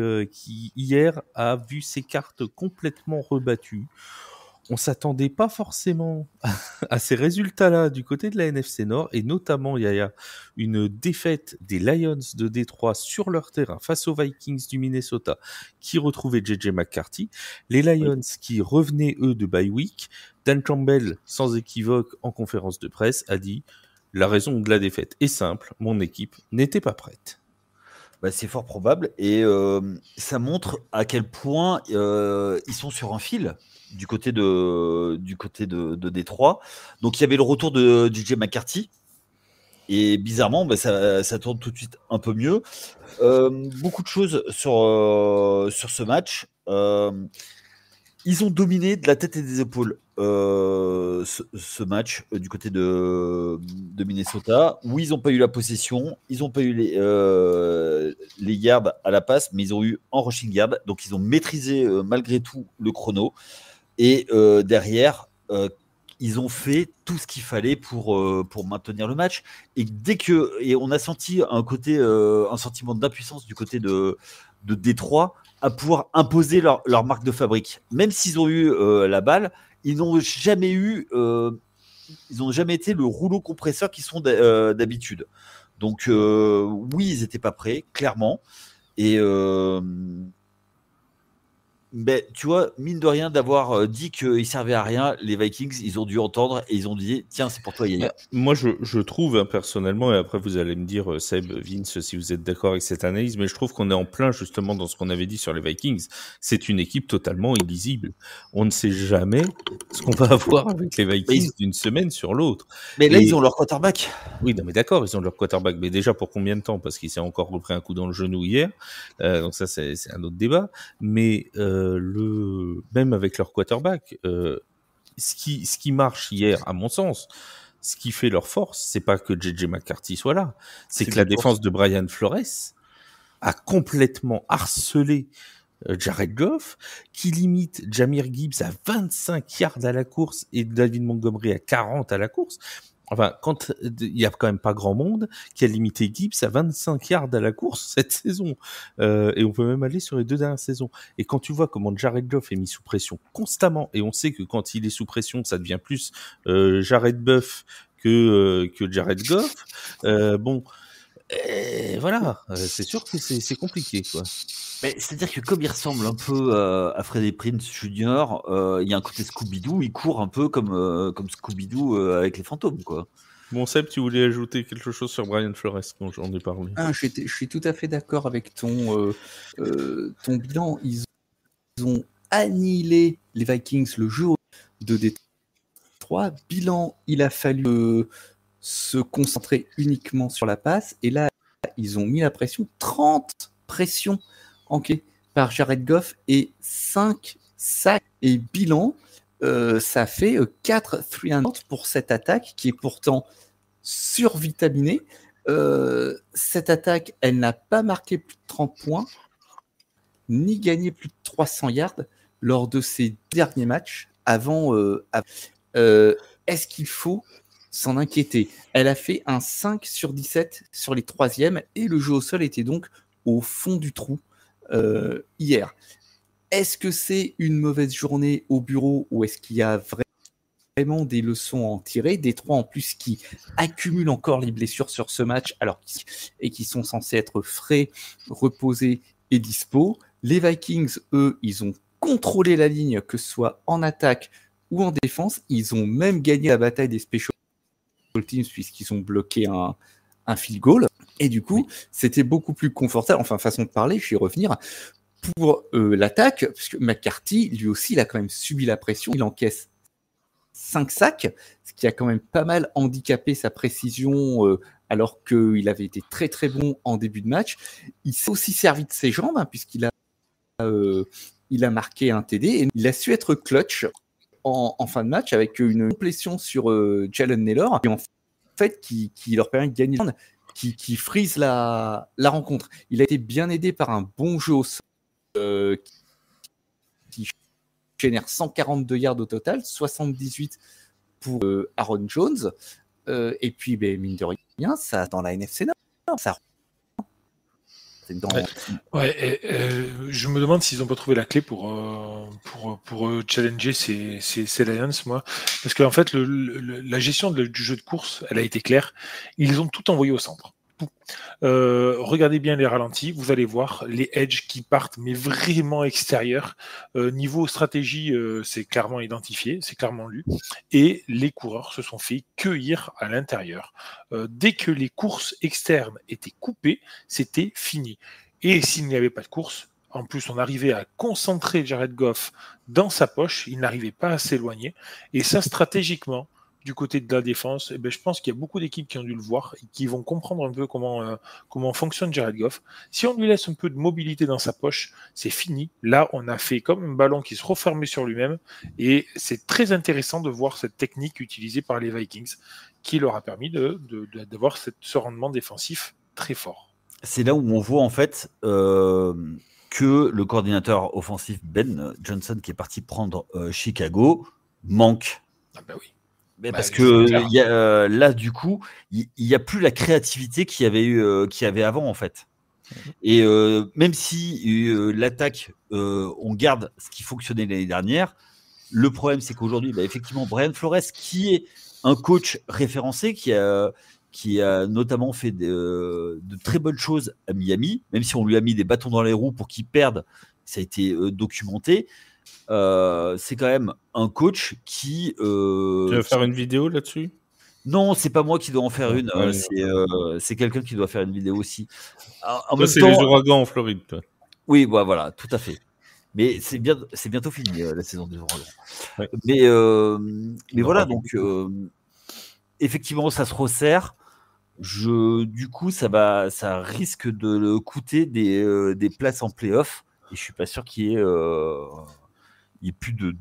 hier a vu ses cartes complètement rebattues. On s'attendait pas forcément à ces résultats-là du côté de la NFC Nord, et notamment, Yaya, une défaite des Lions de Détroit sur leur terrain face aux Vikings du Minnesota qui retrouvaient JJ McCarthy. Les Lions qui revenaient, eux, de bye week. Dan Campbell, sans équivoque, en conférence de presse, a dit « La raison de la défaite est simple, mon équipe n'était pas prête ». C'est fort probable, et ça montre à quel point ils sont sur un fil du côté de Détroit. Donc il y avait le retour de JJ McCarthy, et bizarrement ça tourne tout de suite un peu mieux. Beaucoup de choses sur ce match. Ils ont dominé de la tête et des épaules ce match du côté de Minnesota, où ils n'ont pas eu la possession, ils n'ont pas eu les yards à la passe, mais ils ont eu en rushing yard, donc ils ont maîtrisé malgré tout le chrono, et derrière ils ont fait tout ce qu'il fallait pour maintenir le match, et on a senti un sentiment d'impuissance du côté de Détroit à pouvoir imposer leur marque de fabrique. Même s'ils ont eu la balle, ils n'ont jamais été le rouleau compresseur qu'ils sont d'habitude. Donc oui, ils n'étaient pas prêts, clairement. Et tu vois, mine de rien, d'avoir dit qu'ils servaient à rien, les Vikings, ils ont dû entendre, et ils ont dit tiens, c'est pour toi, Yaya. Moi, je trouve personnellement, et après vous allez me dire, Seb, Vince, si vous êtes d'accord avec cette analyse, mais je trouve qu'on est en plein justement dans ce qu'on avait dit sur les Vikings. C'est une équipe totalement illisible. On ne sait jamais ce qu'on va avoir avec les Vikings d'une semaine sur l'autre. Mais là, ils ont leur quarterback. Oui, non, mais d'accord, ils ont leur quarterback. Mais déjà, pour combien de temps? Parce qu'il s'est encore repris un coup dans le genou hier. Donc ça, c'est un autre débat. Mais même avec leur quarterback, ce qui marche hier, à mon sens, ce qui fait leur force, c'est pas que JJ McCarthy soit là, c'est que la défense de Brian Flores a complètement harcelé Jared Goff, qui limite Jahmyr Gibbs à 25 yards à la course et David Montgomery à 40 à la course. Enfin, quand il y a quand même pas grand monde qui a limité Gibbs à 25 yards à la course cette saison, et on peut même aller sur les 2 dernières saisons. Et quand tu vois comment Jared Goff est mis sous pression constamment, et on sait que quand il est sous pression, ça devient plus Jared Buff que Jared Goff. Voilà, c'est sûr que c'est compliqué, quoi. Mais c'est-à-dire que comme il ressemble un peu à Freddie Prinze Jr., il y a un côté Scooby-Doo, il court un peu comme Scooby-Doo avec les fantômes, quoi. Bon, Seb, tu voulais ajouter quelque chose sur Brian Flores quand j'en ai parlé? Je suis tout à fait d'accord avec ton bilan. Ils ont annihilé les Vikings le jour de Détroit. Bilan, il a fallu se concentrer uniquement sur la passe. Et là, ils ont mis la pression. 30 pressions enquêtées par Jared Goff et 5 sacs. Et bilan, ça fait 4 3-and-out pour cette attaque qui est pourtant survitaminée. Cette attaque, elle n'a pas marqué plus de 30 points, ni gagné plus de 300 yards lors de ses derniers matchs est-ce qu'il faut s'en inquiéter? Elle a fait un 5 sur 17 sur les troisièmes et le jeu au sol était donc au fond du trou hier. Est-ce que c'est une mauvaise journée au bureau ou est-ce qu'il y a vraiment des leçons à en tirer? Détroit en plus qui accumule encore les blessures sur ce match et qui sont censés être frais, reposés et dispo. Les Vikings, eux, ils ont contrôlé la ligne, que ce soit en attaque ou en défense. Ils ont même gagné la bataille des special teams puisqu'ils ont bloqué un field goal. Et du coup, c'était beaucoup plus confortable, enfin façon de parler, je vais y revenir, pour l'attaque, puisque McCarthy, lui aussi, il a quand même subi la pression. Il encaisse 5 sacs, ce qui a quand même pas mal handicapé sa précision alors qu'il avait été très très bon en début de match. Il s'est aussi servi de ses jambes puisqu'il a marqué un TD et il a su être clutch en fin de match avec une complétion sur Jalen Nailor et en fait qui leur permet de gagner, qui frise la rencontre. Il a été bien aidé par un bon jeu au sol qui génère 142 yards au total, 78 pour Aaron Jones. Et puis, mine de rien, ça dans la NFC Nord, ça. Je me demande s'ils n'ont pas trouvé la clé pour challenger ces Lions, moi. Parce qu'en fait, la gestion du jeu de course, elle a été claire. Ils ont tout envoyé au centre. Regardez bien les ralentis, vous allez voir les edges qui partent, mais vraiment extérieurs. Niveau stratégie, c'est clairement identifié, c'est clairement lu. Et les coureurs se sont fait cueillir à l'intérieur. Dès que les courses externes étaient coupées, c'était fini. Et s'il n'y avait pas de course, en plus on arrivait à concentrer Jared Goff dans sa poche, il n'arrivait pas à s'éloigner. Et ça, stratégiquement, du côté de la défense, je pense qu'il y a beaucoup d'équipes qui ont dû le voir et qui vont comprendre un peu comment fonctionne Jared Goff. Si on lui laisse un peu de mobilité dans sa poche, c'est fini. Là, on a fait comme un ballon qui se refermait sur lui-même et c'est très intéressant de voir cette technique utilisée par les Vikings qui leur a permis d'avoir ce rendement défensif très fort. C'est là où on voit en fait que le coordinateur offensif Ben Johnson qui est parti prendre Chicago manque. Ah ben oui. Mais parce que là, du coup, il n'y a plus la créativité qu'il y avait avant, en fait. Et même si l'attaque, on garde ce qui fonctionnait l'année dernière, le problème, c'est qu'aujourd'hui, effectivement, Brian Flores, qui est un coach référencé, qui a notamment fait de très bonnes choses à Miami, même si on lui a mis des bâtons dans les roues pour qu'il perde, ça a été documenté. C'est quand même un coach qui. Tu vas faire une vidéo là-dessus? Non, c'est pas moi qui dois en faire une. C'est quelqu'un qui doit faire une vidéo aussi. Toi, c'est les ouragans en Floride. Toi. Oui, voilà, tout à fait. Mais c'est bientôt fini la saison des ouragans. Ouais. Mais voilà, donc effectivement, ça se resserre. Du coup, ça risque de le coûter des places en play-off. Et je suis pas sûr qu'il y ait. Il n'y a plus de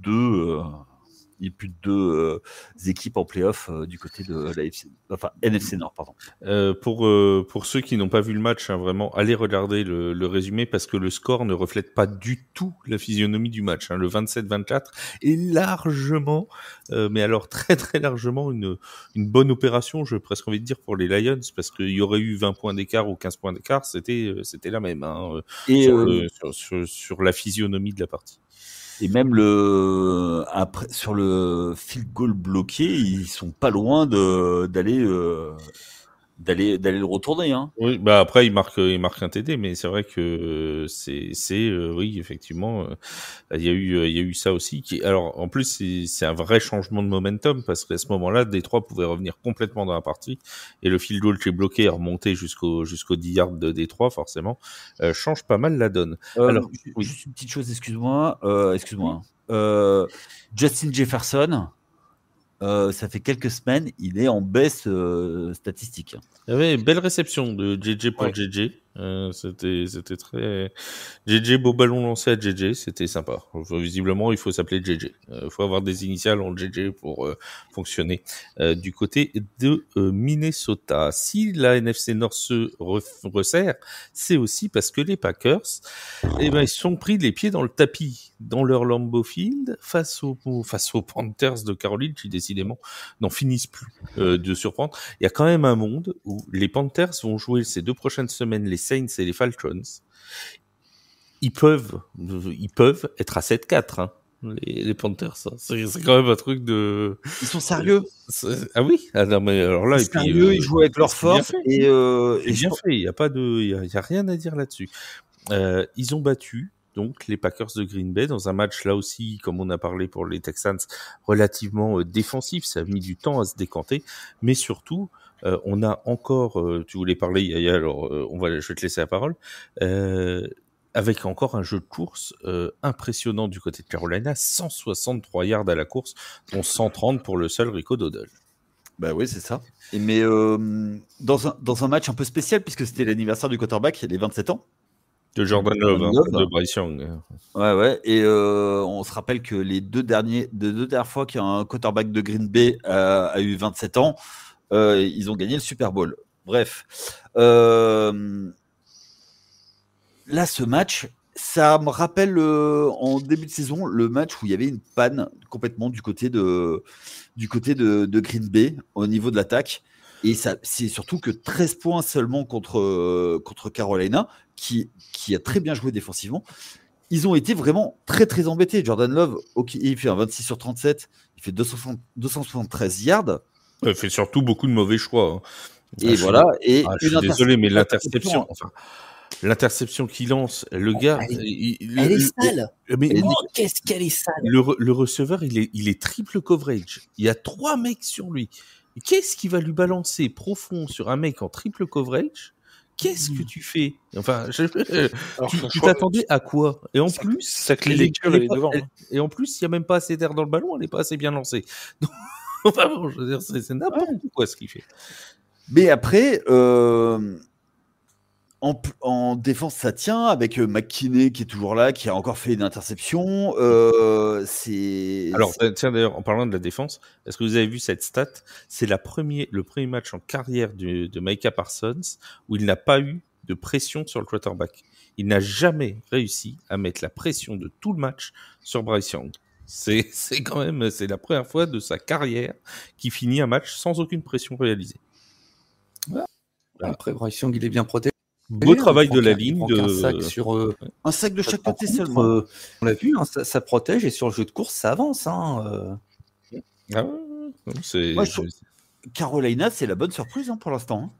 deux équipes en play-off du côté de la NFC Nord. Pardon. Pour ceux qui n'ont pas vu le match, vraiment, allez regarder le résumé parce que le score ne reflète pas du tout la physionomie du match. Le 27-24 est largement, mais alors très très largement, une bonne opération, j'ai presque envie de dire, pour les Lions parce qu'il y aurait eu 20 points d'écart ou 15 points d'écart, c'était la même sur la physionomie de la partie. Et même sur le field goal bloqué, ils sont pas loin d'aller d'aller le retourner. Hein. Oui, bah après il marque un TD, mais c'est vrai que oui effectivement il y a eu ça aussi alors en plus c'est un vrai changement de momentum parce qu'à ce moment-là Détroit pouvait revenir complètement dans la partie et le field goal qui est bloqué et remonté jusqu'au 10 yards de Détroit forcément change pas mal la donne. Alors juste une petite chose, excuse-moi. Justin Jefferson. Ça fait quelques semaines, il est en baisse statistique. Il y avait une belle réception de JJ pour JJ. C'était très JJ, beau ballon lancé à JJ, c'était sympa. Enfin, visiblement, il faut s'appeler JJ. Il faut avoir des initiales en JJ pour fonctionner. Du côté de Minnesota, si la NFC North se resserre, c'est aussi parce que les Packers, ils sont pris les pieds dans le tapis dans leur Lambeau Field face aux Panthers de Caroline qui décidément n'en finissent plus de surprendre. Il y a quand même un monde où les Panthers vont jouer ces 2 prochaines semaines les Saints et les Falcons. Ils peuvent être à 7-4, hein, les Panthers. Hein. C'est quand même un truc de... Ils sont sérieux. Ah oui. Ah non mais alors là, ils sont sérieux, ils jouent avec leur force et bien fait. Il y a rien à dire là-dessus. Ils ont battu donc les Packers de Green Bay dans un match là aussi, comme on a parlé pour les Texans, relativement défensif. Ça a mis du temps à se décanter, mais surtout on a encore, tu voulais parler Yaya, alors je vais te laisser la parole, avec encore un jeu de course impressionnant du côté de Carolina, 163 yards à la course, dont 130 pour le seul Rico Dowdle. Bah oui, c'est ça. Mais dans un match un peu spécial, puisque c'était l'anniversaire du quarterback, les 27 ans. De Jordan Love, de Bryce Young. Ouais. Et on se rappelle que les deux dernières fois qu'un quarterback de Green Bay a eu 27 ans, ils ont gagné le Super Bowl. Bref. Là, ce match, ça me rappelle en début de saison le match où il y avait une panne complètement du côté de Green Bay au niveau de l'attaque. Et ça, c'est surtout que 13 points seulement contre Carolina, qui a très bien joué défensivement. Ils ont été vraiment très très embêtés. Jordan Love, il fait un 26 sur 37, il fait 273 yards. Il fait surtout beaucoup de mauvais choix. Hein. Et voilà. Et je suis désolé, mais l'interception qu'il lance, le gars, elle est sale. Mais qu'est-ce qu'elle est sale. Le receveur, il est triple coverage. Il y a 3 mecs sur lui. Qu'est-ce qui va lui balancer profond sur un mec en triple coverage? Qu'est-ce que tu fais? Enfin, tu t'attendais à quoi? Et en plus, sa clé lecture, elle est devant. Et en plus, il n'y a même pas assez d'air dans le ballon, elle n'est pas assez bien lancée. Donc, enfin, bon, je veux dire, c'est n'importe quoi ce qu'il fait. Mais après, en défense, ça tient avec McKinney qui est toujours là, qui a encore fait une interception. Alors, tiens, d'ailleurs, en parlant de la défense, est-ce que vous avez vu cette stat? C'est le premier match en carrière de Micah Parsons où il n'a pas eu de pression sur le quarterback. Il n'a jamais réussi à mettre la pression de tout le match sur Bryce Young. C'est quand même, c'est la première fois de sa carrière qu'il finit un match sans aucune pression réalisée. Voilà. Après, Bryce Young, il est bien protégé. Beau travail de la ligne. Un sac de chaque côté seulement. On l'a vu, hein, ça protège et sur le jeu de course, ça avance. Hein, Ah ouais, Carolina, c'est la bonne surprise hein, pour l'instant. Hein.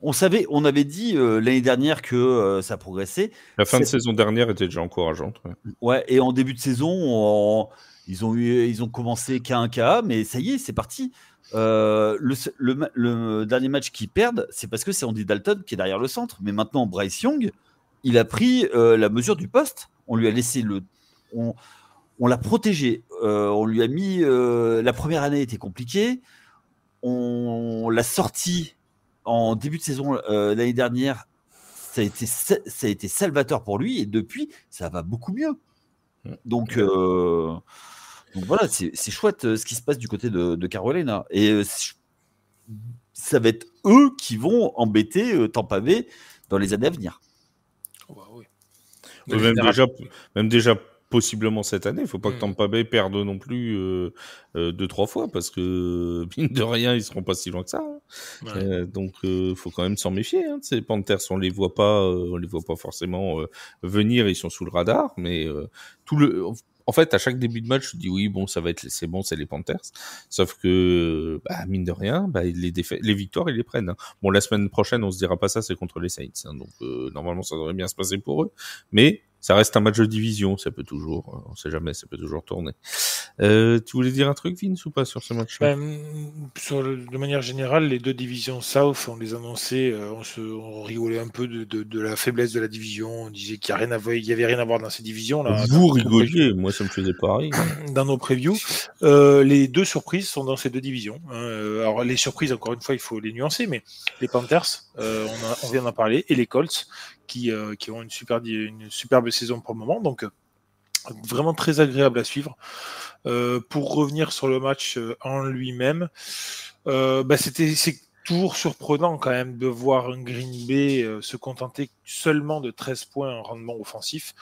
On avait dit l'année dernière que ça progressait. La fin de saison dernière était déjà encourageante. Ouais, et en début de saison, ils ont commencé K1K, mais ça y est, c'est parti. Le dernier match qu'ils perdent, c'est parce que c'est Andy Dalton qui est derrière le centre. Mais maintenant, Bryce Young, il a pris la mesure du poste. On lui a laissé on l'a protégé. On lui a mis. La première année était compliquée. On l'a sorti en début de saison l'année dernière. Ça a été salvateur pour lui. Et depuis, ça va beaucoup mieux. Donc voilà, c'est chouette ce qui se passe du côté de Carolina. Et ça va être eux qui vont embêter Tampa Bay dans les années à venir. Oui. Même déjà possiblement cette année. Il ne faut pas que Tampa Bay perde non plus 2-3 fois parce que, mine de rien, ils ne seront pas si loin que ça. Hein. Ouais. Donc, il faut quand même s'en méfier. Hein. Ces Panthers, on les voit pas forcément venir. Ils sont sous le radar. Mais en fait, à chaque début de match, je dis oui, bon, c'est bon, c'est les Panthers. Sauf que, mine de rien, les victoires, ils les prennent. Hein. Bon, la semaine prochaine, on se dira pas ça, c'est contre les Saints. Hein, donc, normalement, ça devrait bien se passer pour eux. Mais ça reste un match de division, ça peut toujours, on sait jamais, ça peut toujours tourner. Tu voulais dire un truc, Vince, ou pas sur ce match? De manière générale, les deux divisions South, on les annonçait, on rigolait un peu de la faiblesse de la division, on disait qu'il n'y avait rien à voir dans ces divisions. Là, vous rigoliez, moi ça me faisait pareil. Dans nos previews, les deux surprises sont dans ces deux divisions. Alors les surprises, encore une fois, il faut les nuancer, mais les Panthers, on vient d'en parler, et les Colts, qui ont une superbe saison pour le moment, donc vraiment très agréable à suivre. Pour revenir sur le match en lui-même, c'est toujours surprenant quand même de voir un Green Bay se contenter seulement de 13 points en rendement offensif,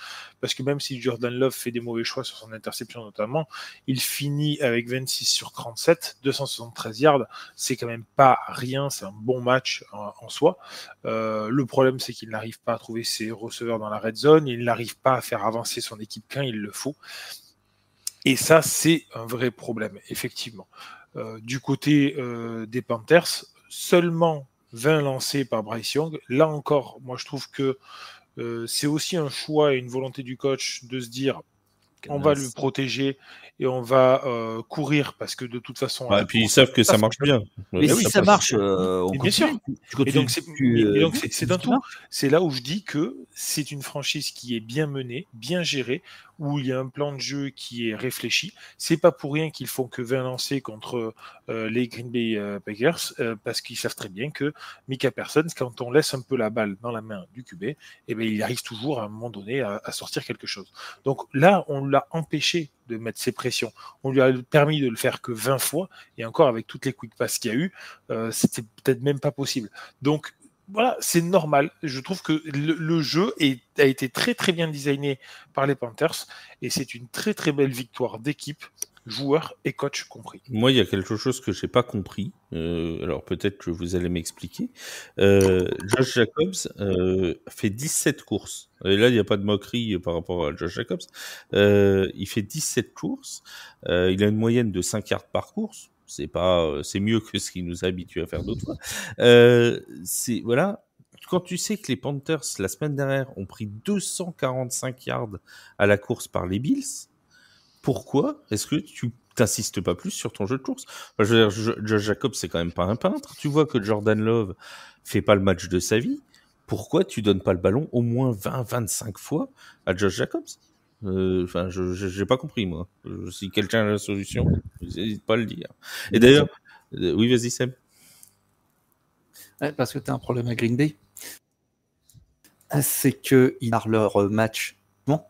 parce que même si Jordan Love fait des mauvais choix sur son interception notamment, il finit avec 26 sur 37, 273 yards, c'est quand même pas rien, c'est un bon match en soi. Le problème, c'est qu'il n'arrive pas à trouver ses receveurs dans la red zone, il n'arrive pas à faire avancer son équipe quand il le faut. Et ça, c'est un vrai problème, effectivement. Du côté des Panthers, seulement 20 lancés par Bryce Young. Là encore, moi, je trouve que c'est aussi un choix et une volonté du coach de se dire on va le protéger et on va courir parce que de toute façon... Et puis ils savent que ça marche bien. Mais si ça marche, on bien sûr. Et donc c'est d'un tout. C'est là où je dis que c'est une franchise qui est bien menée, bien gérée, où il y a un plan de jeu qui est réfléchi. C'est pas pour rien qu'ils font que 20 lancers contre les Green Bay Packers, parce qu'ils savent très bien que Micah Parsons, quand on laisse un peu la balle dans la main du QB, il arrive toujours à un moment donné à sortir quelque chose. Donc là, on l'a empêché de mettre ses pressions. On lui a permis de le faire que 20 fois, et encore avec toutes les quick passes qu'il y a eu, c'était peut-être même pas possible. Donc voilà, c'est normal. Je trouve que le jeu a été très très bien designé par les Panthers, et c'est une très très belle victoire d'équipe, joueurs et coach compris. Moi, il y a quelque chose que j'ai pas compris. Alors peut-être que vous allez m'expliquer. Josh Jacobs fait 17 courses. Et là, il n'y a pas de moquerie par rapport à Josh Jacobs. Il fait 17 courses. Il a une moyenne de 5 yards par course. C'est mieux que ce qu'il nous a habitué à faire d'autres fois. Voilà. Quand tu sais que les Panthers, la semaine dernière, ont pris 245 yards à la course par les Bills, pourquoi est-ce que tu t'insistes pas plus sur ton jeu de course? Enfin, je veux dire, Josh Jacobs, c'est quand même pas un peintre. Tu vois que Jordan Love fait pas le match de sa vie. Pourquoi tu donnes pas le ballon au moins 20-25 fois à Josh Jacobs? J'ai pas compris, moi. Si quelqu'un a la solution, n'hésite pas à le dire. Et d'ailleurs, oui, vas-y, Sam. Ouais, parce que tu as un problème à Green Bay. C'est qu'ils marrent leur match. Bon,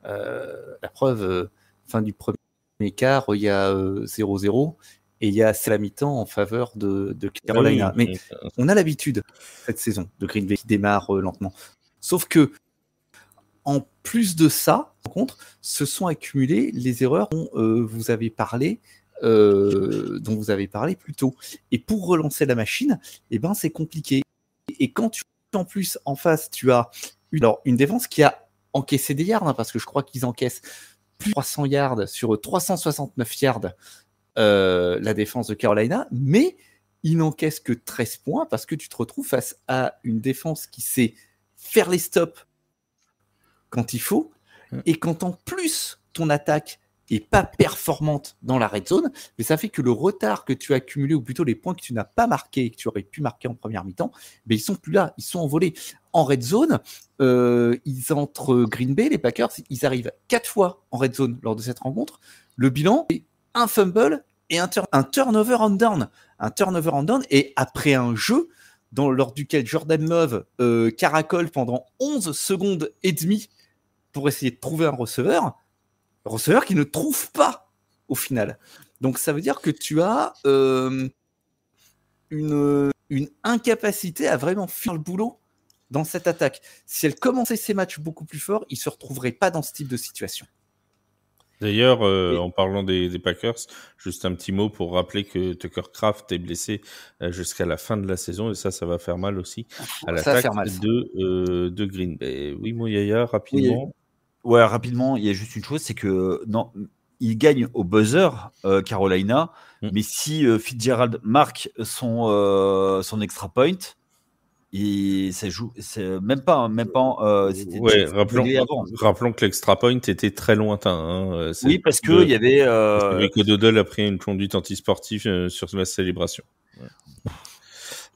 la preuve, fin du premier quart, il y a 0-0 et il y a c'est la mi-temps en faveur de Carolina. Mais on a l'habitude cette saison de Green Bay qui démarre lentement. Sauf que en plus de ça, par contre, se sont accumulées les erreurs dont vous avez parlé plus tôt. Et pour relancer la machine, c'est compliqué. Et quand en plus en face, tu as une défense qui a encaissé des yards, parce que je crois qu'ils encaissent plus de 300 yards sur 369 yards la défense de Carolina, mais ils n'encaissent que 13 points parce que tu te retrouves face à une défense qui sait faire les stops quand il faut, et quand en plus ton attaque est pas performante dans la red zone, mais ça fait que le retard que tu as accumulé, ou plutôt les points que tu n'as pas marqués et que tu aurais pu marquer en première mi-temps, ils sont plus là, ils sont envolés. En red zone, entre Green Bay, les Packers, ils arrivent 4 fois en red zone lors de cette rencontre. Le bilan est un fumble et un turnover on down. Un turnover on down, et après un jeu lors duquel Jordan Love caracole pendant 11 secondes et demie pour essayer de trouver un receveur qui ne trouve pas au final. Donc ça veut dire que tu as une incapacité à vraiment faire le boulot dans cette attaque. Si elle commençait ses matchs beaucoup plus forts, ils ne se retrouveraient pas dans ce type de situation. D'ailleurs, en parlant des Packers, juste un petit mot pour rappeler que Tucker Kraft est blessé jusqu'à la fin de la saison, et ça va faire mal aussi à l'attaque de Green Bay. Oui, mon Yaya, rapidement. Ouais, rapidement, il y a juste une chose, c'est que non, il gagne au buzzer, Carolina, mais si Fitzgerald marque son extra point, et ça joue, c'est même pas, c'était Ouais, déjà réglé avant. rappelons que l'extra point était très lointain. Hein. Oui, parce que il y avait. Rico Dodell a pris une conduite antisportive sur la célébration. Ouais.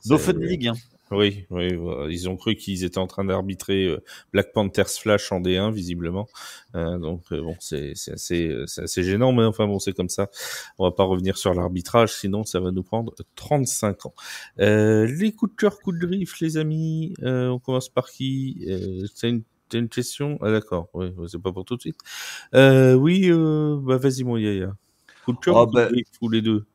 No Fun League. Hein. Oui, ils ont cru qu'ils étaient en train d'arbitrer Black Panthers Flash en D1 visiblement. Donc bon, c'est assez gênant, mais enfin bon, c'est comme ça. On va pas revenir sur l'arbitrage, sinon ça va nous prendre 35 ans. Les coups de cœur, coups de griffe, les amis. On commence par qui T'as une question? Ah d'accord, ouais, c'est pas pour tout de suite. Oui, bah vas-y mon Yaya. Coup de cœur ou coup de griffe, ou les deux?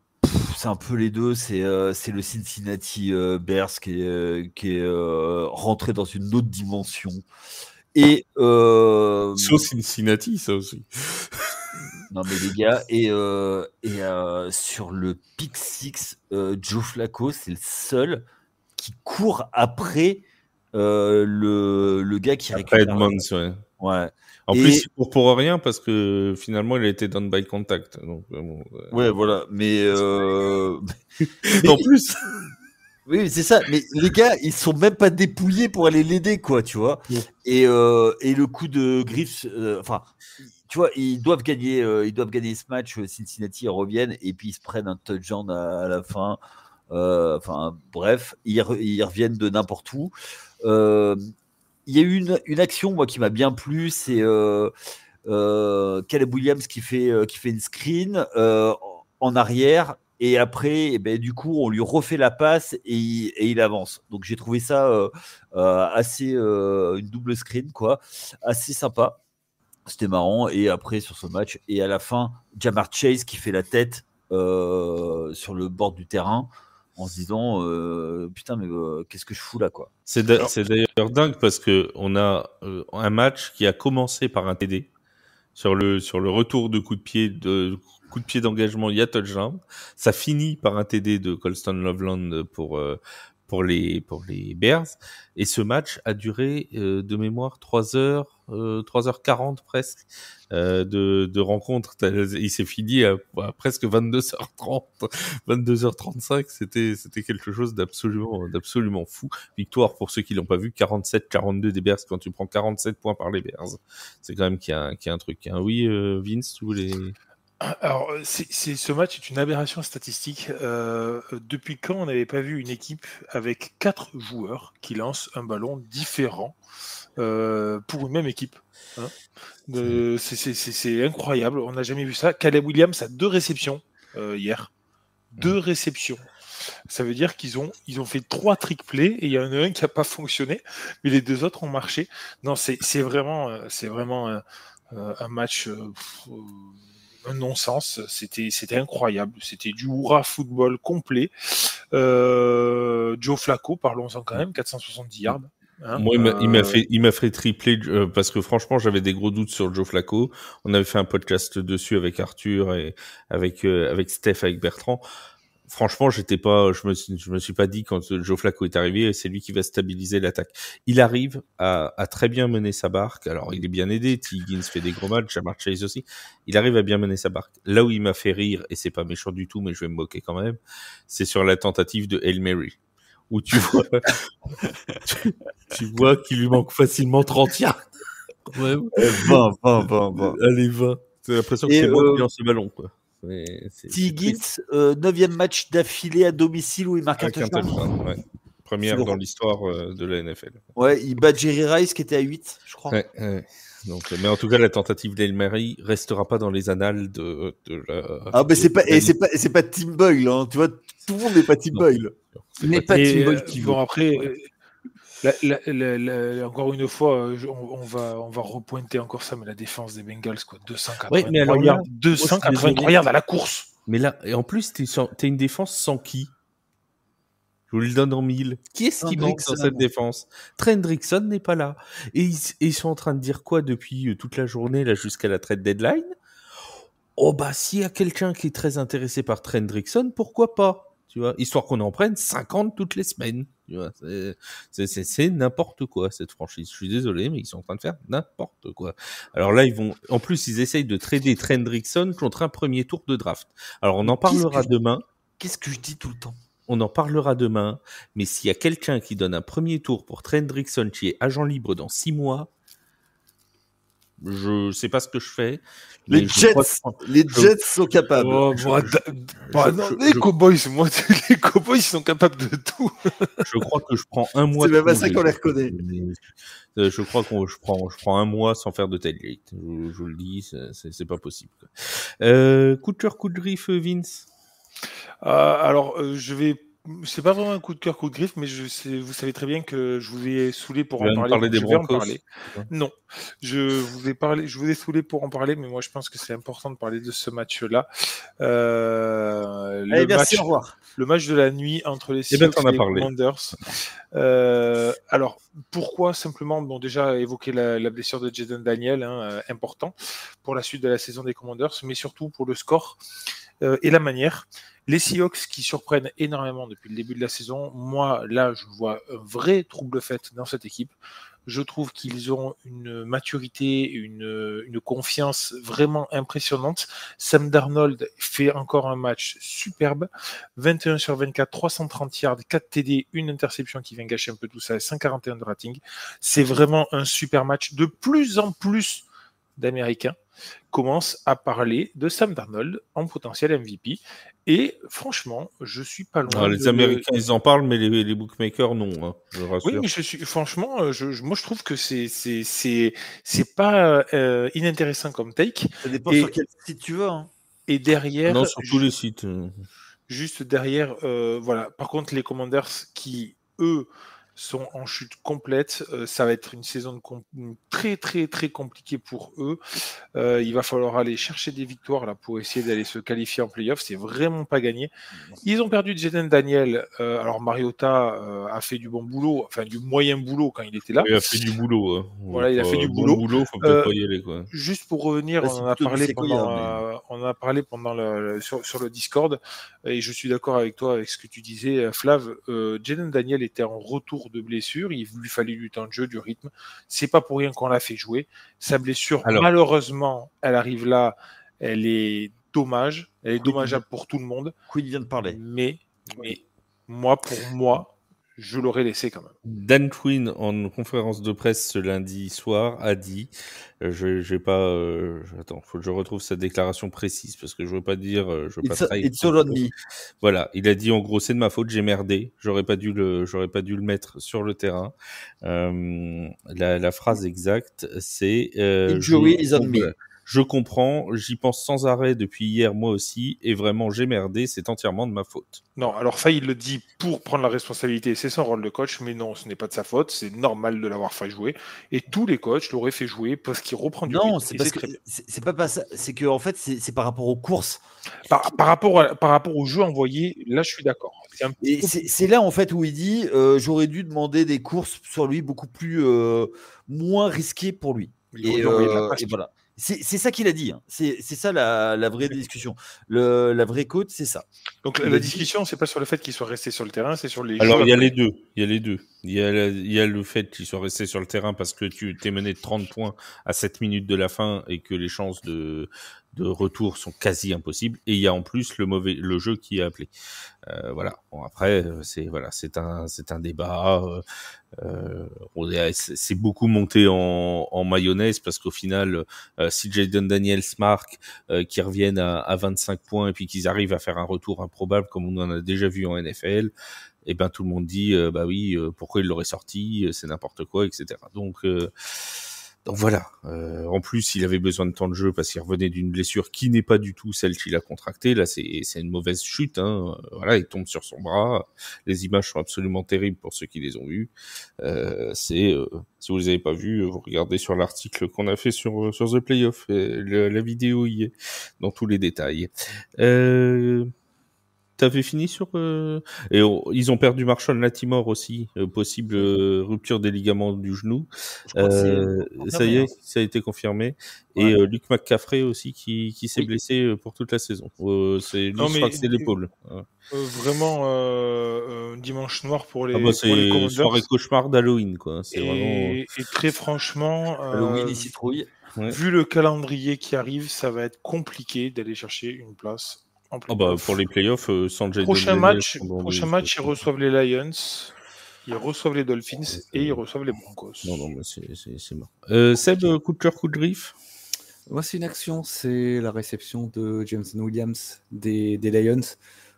C'est un peu les deux, c'est le Cincinnati Bears qui est rentré dans une autre dimension. Et Cincinnati, ça aussi. Non mais les gars, et sur le pick 6, Joe Flacco, c'est le seul qui court après le gars qui récupère. Edmonds, ouais. En plus, il court pour rien parce que finalement, il a été down by contact. Donc, ouais, voilà. Mais en plus. Oui, c'est ça. Mais les gars, ils sont même pas dépouillés pour aller l'aider, quoi, tu vois. Ouais. Et le coup de griffe, enfin, tu vois, ils doivent gagner ce match. Cincinnati reviennent et puis ils se prennent un touchdown à la fin. Enfin, bref, ils reviennent de n'importe où. Il y a eu une action, moi, qui m'a bien plu, c'est Caleb Williams qui fait une screen en arrière. Et après, du coup, on lui refait la passe et il avance. Donc, j'ai trouvé ça assez une double screen, quoi, assez sympa. C'était marrant. Et après, sur ce match, et à la fin, Ja'Marr Chase qui fait la tête sur le bord du terrain en se disant putain, mais qu'est-ce que je fous là, quoi. C'est d'ailleurs dingue parce que on a un match qui a commencé par un TD sur le retour de coup de pied d'engagement, il y a touchdown. Ça finit par un TD de Colston Loveland pour les Bears. Et ce match a duré de mémoire 3h40 presque de rencontre. Il s'est fini à presque 22h30, 22h35. C'était quelque chose d'absolument fou. Victoire pour ceux qui l'ont pas vu, 47-42 des Bears quand tu prends 47 points par les Bears. C'est quand même qu'il y a un truc. Hein. Oui, Vince, tu voulais... Alors, ce match est une aberration statistique. Depuis quand on n'avait pas vu une équipe avec 4 joueurs qui lancent un ballon différent pour une même équipe, hein. C'est incroyable, on n'a jamais vu ça. Caleb Williams a 2 réceptions hier. 2 réceptions. Ça veut dire qu'ils ont fait 3 trick plays et il y en a un qui n'a pas fonctionné, mais les 2 autres ont marché. Non, c'est vraiment un match... un non-sens, c'était incroyable, c'était du hurrah football complet. Joe Flacco, parlons-en quand même, 470 yards. Hein, moi, il m'a fait tripler parce que franchement, j'avais des gros doutes sur Joe Flacco. On avait fait un podcast dessus avec Arthur et avec Steph, avec Bertrand. Franchement, je me suis pas dit quand Joe Flacco est arrivé, c'est lui qui va stabiliser l'attaque. Il arrive à très bien mener sa barque. Alors, il est bien aidé. T. Higgins fait des gros matchs, Ja'Marr Chase aussi. Il arrive à bien mener sa barque. Là où il m'a fait rire, et c'est pas méchant du tout, mais je vais me moquer quand même, c'est sur la tentative de Hail Mary. Où tu vois, tu vois qu'il lui manque facilement 30 yards. Ouais. 20. Allez, 20. C'est l'impression que c'est moi qui lance ce ballon, quoi. Higgins, 9e match d'affilée à domicile où il marque un touchdown. Ouais. Première dans l'histoire de la NFL. Ouais, il bat Jerry Rice qui était à 8, je crois. Ouais. Donc, mais en tout cas, la tentative d'Hail Mary restera pas dans les annales de la. Ah, mais c'est pas Tim Boyle, hein. Tu vois, tout le monde n'est pas Tim Boyle. n'est pas Tim Boyle qui vont après. Encore une fois, on va repointer encore ça, mais la défense des Bengals, quoi, 283 yards à la course. Mais là, et en plus, t'es une défense sans qui? Je vous le donne en 1000. Qui est-ce qui manque dans cette défense? Trent Hendrickson n'est pas là. Et ils sont en train de dire quoi depuis toute la journée, là, jusqu'à la trade deadline? Oh, bah, s'il y a quelqu'un qui est très intéressé par Trent Hendrickson, pourquoi pas? Tu vois, histoire qu'on en prenne 50 toutes les semaines. Tu vois, c'est n'importe quoi cette franchise. Je suis désolé, mais ils sont en train de faire n'importe quoi. Alors là, en plus, ils essayent de trader Trent Hendrickson contre un premier tour de draft. Alors on en parlera demain. Qu'est-ce que je dis tout le temps? On en parlera demain. Mais s'il y a quelqu'un qui donne un premier tour pour Trent Hendrickson qui est agent libre dans 6 mois, je sais pas ce que je fais. Les Jets sont capables. Les Cowboys, les Cowboys sont capables de tout. Je crois que je prends un mois. C'est même pas ça qu'on les reconnaît. Je crois que je prends un mois sans faire de tailgate. Je vous le dis, c'est pas possible. Coup de cœur, coup de griffe, Vince. C'est pas vraiment un coup de cœur, coup de griffe, mais vous savez très bien que je vous ai saoulé pour en parler. Parler des Broncos. Non, je vous ai saoulé pour en parler, mais moi je pense que c'est important de parler de ce match-là. Merci, au revoir. Le match de la nuit entre les Seahawks et les Commanders. Alors, pourquoi simplement, déjà évoquer la blessure de Jaden Daniel, important pour la suite de la saison des Commanders, mais surtout pour le score et la manière. Les Seahawks qui surprennent énormément depuis le début de la saison. Moi, là, je vois un vrai trouble fait dans cette équipe. Je trouve qu'ils ont une maturité, une confiance vraiment impressionnante. Sam Darnold fait encore un match superbe. 21 sur 24, 330 yards, 4 TD, une interception qui vient gâcher un peu tout ça, 5,41 de rating. C'est vraiment un super match. De plus en plus d'Américains commencent à parler de Sam Darnold en potentiel MVP. Et franchement, je suis pas loin. Les Américains, ils en parlent, mais les bookmakers, non. Hein, je rassure. Oui, mais franchement, moi, je trouve que c'est pas inintéressant comme take. Ça dépend sur quel site tu veux. Hein. Et derrière. Non, sur tous les sites. Juste derrière, voilà. Par contre, les Commanders qui, eux, sont en chute complète. Ça va être une saison très très très compliquée pour eux. Il va falloir aller chercher des victoires là pour essayer d'aller se qualifier en playoff. C'est vraiment pas gagné. Ils ont perdu Jaden Daniel. Alors Mariota a fait du bon boulot, enfin du moyen boulot quand il était là. Il a fait du boulot. Hein. Voilà, il a fait du boulot. Faut peut-être pas y aller, quoi. Juste pour revenir, on en a parlé pendant sur le Discord, et je suis d'accord avec toi avec ce que tu disais, Flav. Jaden Daniel était en retour de blessure, il lui fallait du temps de jeu, du rythme. C'est pas pour rien qu'on l'a fait jouer. Sa blessure, malheureusement, elle arrive là, elle est dommage, elle est dommageable pour tout le monde. Quinn vient de parler. Mais pour moi, je l'aurais laissé quand même. Dan Quinn, en conférence de presse ce lundi soir, a dit, attends, faut que je retrouve sa déclaration précise parce que je veux pas dire, It's all on me. Voilà, il a dit en gros c'est de ma faute, j'ai merdé, j'aurais pas dû le mettre sur le terrain. La phrase exacte, c'est Injury is on me. Je comprends, j'y pense sans arrêt depuis hier, moi aussi, et vraiment j'ai merdé, c'est entièrement de ma faute. Non, alors ça, il le dit pour prendre la responsabilité, c'est son rôle de coach, mais non, ce n'est pas de sa faute, c'est normal de l'avoir fait jouer, et tous les coachs l'auraient fait jouer parce qu'il reprend du rythme. Non, c'est pas ça, c'est que en fait, c'est par rapport aux courses. Par rapport au jeu envoyé, là, je suis d'accord. C'est là, en fait, où il dit j'aurais dû demander des courses sur lui beaucoup plus moins risquées pour lui. Et voilà. C'est ça qu'il a dit. Hein. C'est ça la vraie discussion. La vraie côte, c'est ça. Donc la discussion, c'est pas sur le fait qu'il soit resté sur le terrain, c'est sur les. Alors il y a les deux. Il y a le fait qu'il soit resté sur le terrain parce que tu t'es mené de 30 points à 7 minutes de la fin et que les chances de retour sont quasi impossibles. Et il y a en plus le jeu qui est appelé. Voilà. Bon, après, c'est un débat. C'est beaucoup monté en mayonnaise parce qu'au final, si Jaden Daniels marque, qu'ils reviennent à 25 points et puis qu'ils arrivent à faire un retour improbable comme on en a déjà vu en NFL, et ben tout le monde dit bah oui, pourquoi il l'aurait sorti, c'est n'importe quoi, etc. Donc voilà. En plus, il avait besoin de temps de jeu parce qu'il revenait d'une blessure qui n'est pas du tout celle qu'il a contractée. Là, c'est une mauvaise chute. Hein. Voilà, il tombe sur son bras. Les images sont absolument terribles pour ceux qui les ont vues. Si vous les avez pas vues, vous regardez sur l'article qu'on a fait sur The Playoff. La vidéo y est dans tous les détails. T'avais fini sur ils ont perdu Marshall Latimore aussi, possible rupture des ligaments du genou. Je crois que c'est Ça y confirmé, est, ça a été confirmé. Ouais. Et Luke McCaffrey aussi qui s'est Oui. blessé pour toute la saison. Lui, Non, je mais- crois que c'est l'épaule. Vraiment dimanche noir pour les, Ah bah pour les c'est Commanders. soirée cauchemar d'Halloween quoi. C'est vraiment. Et très franchement, Halloween et citrouille. Ouais. vu le calendrier qui arrive, ça va être compliqué d'aller chercher une place en Ah playoff. bah pour les playoffs, sans Jay Prochain Daniels match, pendant ils reçoivent les Lions, ils reçoivent les Dolphins et ils reçoivent les Broncos. Non mais c'est mort. Seb, coup de cœur, coup de griffe. Voici une action, c'est la réception de James Williams des Lions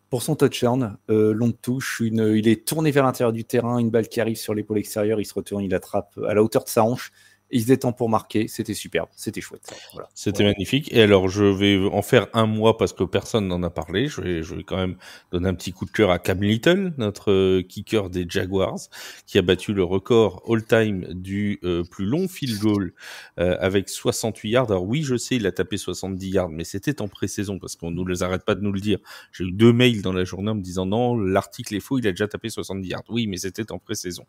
pour son touchdown. Longue touche, il est tourné vers l'intérieur du terrain, une balle qui arrive sur l'épaule extérieure, il se retourne, il attrape à la hauteur de sa hanche. Et il se détend pour marquer, c'était superbe, c'était chouette. Voilà. C'était magnifique. Et alors, je vais en faire un mois parce que personne n'en a parlé. Je vais quand même donner un petit coup de cœur à Cam Little, notre kicker des Jaguars, qui a battu le record all-time du plus long field goal avec 68 yards. Alors oui, je sais, il a tapé 70 yards, mais c'était en pré-saison parce qu'on nous les arrête pas de nous le dire. J'ai eu 2 mails dans la journée en me disant non, l'article est faux, il a déjà tapé 70 yards. Oui, mais c'était en pré-saison.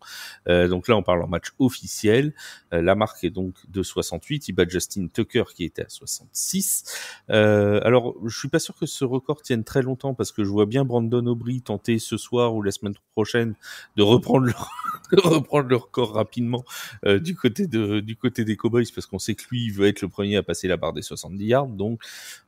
Donc là, on parle en match officiel. La marque est donc de 68. Il bat Justin Tucker qui était à 66. Alors, je suis pas sûr que ce record tienne très longtemps parce que je vois bien Brandon Aubrey tenter ce soir ou la semaine prochaine de reprendre le record rapidement du côté des Cowboys parce qu'on sait que lui, il veut être le premier à passer la barre des 70 yards. Donc,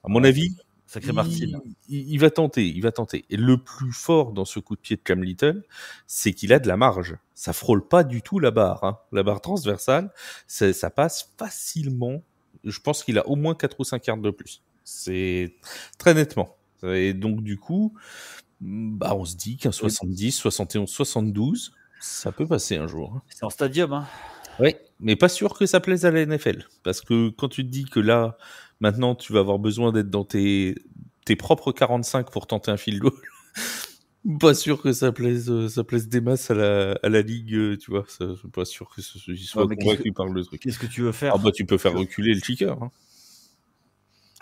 à mon avis, Sacré Martin. il va tenter. Et le plus fort dans ce coup de pied de Cam Little, c'est qu'il a de la marge. Ça frôle pas du tout la barre, hein. La barre transversale, ça passe facilement. Je pense qu'il a au moins 4 ou 5 yards de plus. C'est très nettement. Et donc, du coup, on se dit qu'un 70, 71, 72, ça peut passer un jour. C'est en stadium, hein. Oui, mais pas sûr que ça plaise à la NFL. Parce que quand tu te dis que là, maintenant, tu vas avoir besoin d'être dans tes propres 45 pour tenter un field goal, pas sûr que ça plaise des masses à la ligue, tu vois. Je suis pas sûr que ils soient convaincus par le truc. Qu'est-ce que tu veux faire? Ah bah, tu peux faire reculer le kicker. Hein.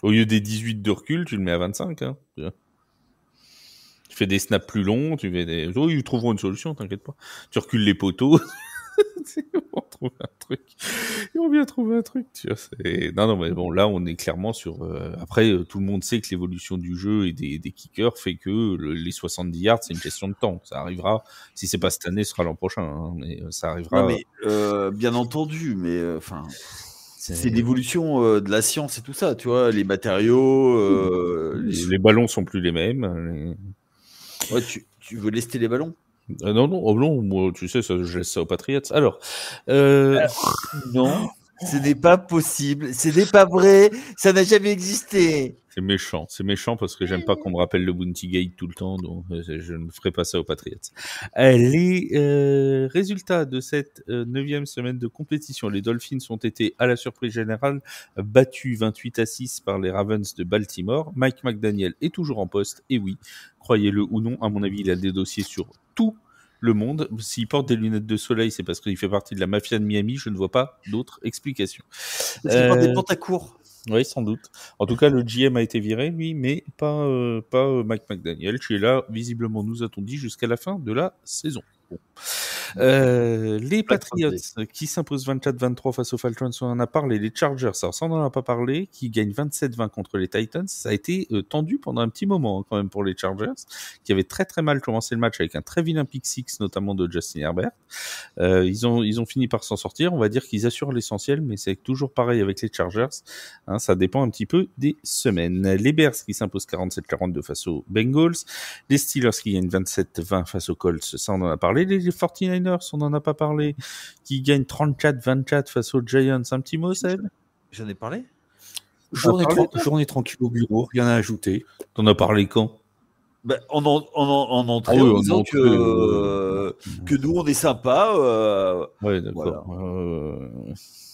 Au lieu des 18 de recul, tu le mets à 25. Hein. Tu fais des snaps plus longs, tu fais des... Oh, ils trouveront une solution, t'inquiète pas. Tu recules les poteaux. On vient trouver un truc, tu vois. Non, mais bon, là, on est clairement sur... Après, tout le monde sait que l'évolution du jeu et des kickers fait que les 70 yards, c'est une question de temps. Ça arrivera. Si c'est pas cette année, ce sera l'an prochain. Hein, mais ça arrivera... Non, mais bien entendu, mais enfin... c'est l'évolution de la science et tout ça, tu vois, les matériaux... Les ballons sont plus les mêmes. Ouais, tu veux lester les ballons? Non, moi, tu sais, je laisse ça aux Patriots. Alors, non, ce n'est pas possible, ce n'est pas vrai, ça n'a jamais existé. C'est méchant parce que j'aime pas qu'on me rappelle le Bounty Gate tout le temps, donc je ne ferai pas ça aux Patriots. Les résultats de cette 9e semaine de compétition, les Dolphins ont été, à la surprise générale, battus 28-6 par les Ravens de Baltimore. Mike McDaniel est toujours en poste, et oui, croyez-le ou non, à mon avis, il a des dossiers sur tout le monde. S'il porte des lunettes de soleil, c'est parce qu'il fait partie de la mafia de Miami, je ne vois pas d'autre explication. Parce qu'il porte des pantacours. Oui, sans doute. En tout cas, le GM a été viré, lui, mais pas Mike McDaniel, qui est là, visiblement, nous a-t-on dit, jusqu'à la fin de la saison. Bon. Les Patriots qui s'imposent 24-23 face aux Falcons, on en a parlé. Les Chargers, alors ça on n'en a pas parlé, qui gagnent 27-20 contre les Titans. Ça a été tendu pendant un petit moment hein, quand même pour les Chargers, qui avaient très très mal commencé le match avec un très vilain pick six, notamment de Justin Herbert. Ils ont fini par s'en sortir. On va dire qu'ils assurent l'essentiel, mais c'est toujours pareil avec les Chargers. Hein, ça dépend un petit peu des semaines. Les Bears qui s'imposent 47-42 face aux Bengals. Les Steelers qui gagnent 27-20 face aux Colts. Ça on en a parlé. Les 49ers, on n'en a pas parlé, qui gagnent 34-24 face aux Giants. Un petit mot, Seb? J'en ai parlé. Journée tranquille au bureau, rien à ajouter. T'en as parlé quand? En entrée, en disant que nous, on est sympa. Ouais, d'accord. Voilà.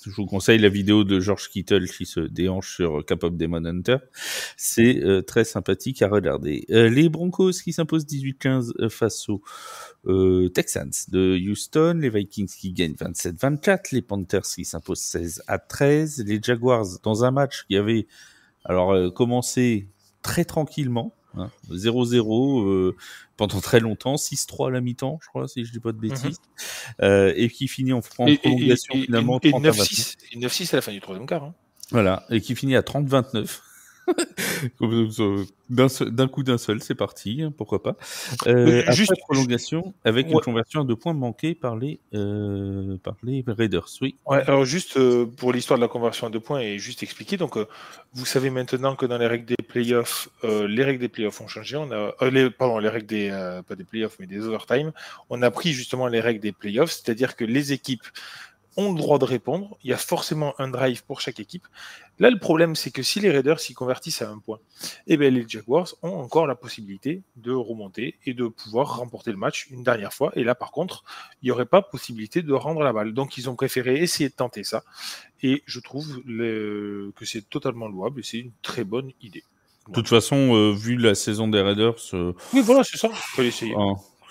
Je vous conseille la vidéo de George Kittle qui se déhanche sur Cap of Demon Hunter. C'est très sympathique à regarder. Les Broncos qui s'imposent 18-15 face aux Texans de Houston. Les Vikings qui gagnent 27-24. Les Panthers qui s'imposent 16-13. Les Jaguars dans un match qui avait commencé très tranquillement. Hein. 0-0 pendant très longtemps, 6-3 à la mi-temps, je crois, si je dis pas de bêtises, et qui finit en prolongation finalement 9-6 à la fin du troisième quart. Hein. Voilà, et qui finit à 30-29. D'un coup d'un seul, c'est parti, hein, pourquoi pas. Après prolongation, avec une conversion à 2 points manquée par les Raiders. Oui. Ouais, alors juste pour l'histoire de la conversion à 2 points et juste expliquer. Donc, vous savez maintenant que dans les règles des playoffs, les règles des playoffs ont changé. On a, les règles des pas des playoffs mais des overtime. On a pris justement les règles des playoffs, c'est-à-dire que les équipes ont le droit de répondre. Il y a forcément un drive pour chaque équipe. Là, le problème, c'est que si les Raiders s'y convertissent à 1 point, eh bien, les Jaguars ont encore la possibilité de remonter et de pouvoir remporter le match une dernière fois. Et là, par contre, il n'y aurait pas possibilité de rendre la balle. Donc, ils ont préféré essayer de tenter ça. Et je trouve que c'est totalement louable et c'est une très bonne idée. De toute façon, vu la saison des Raiders... oui, voilà, c'est ça. Il faut l'essayer.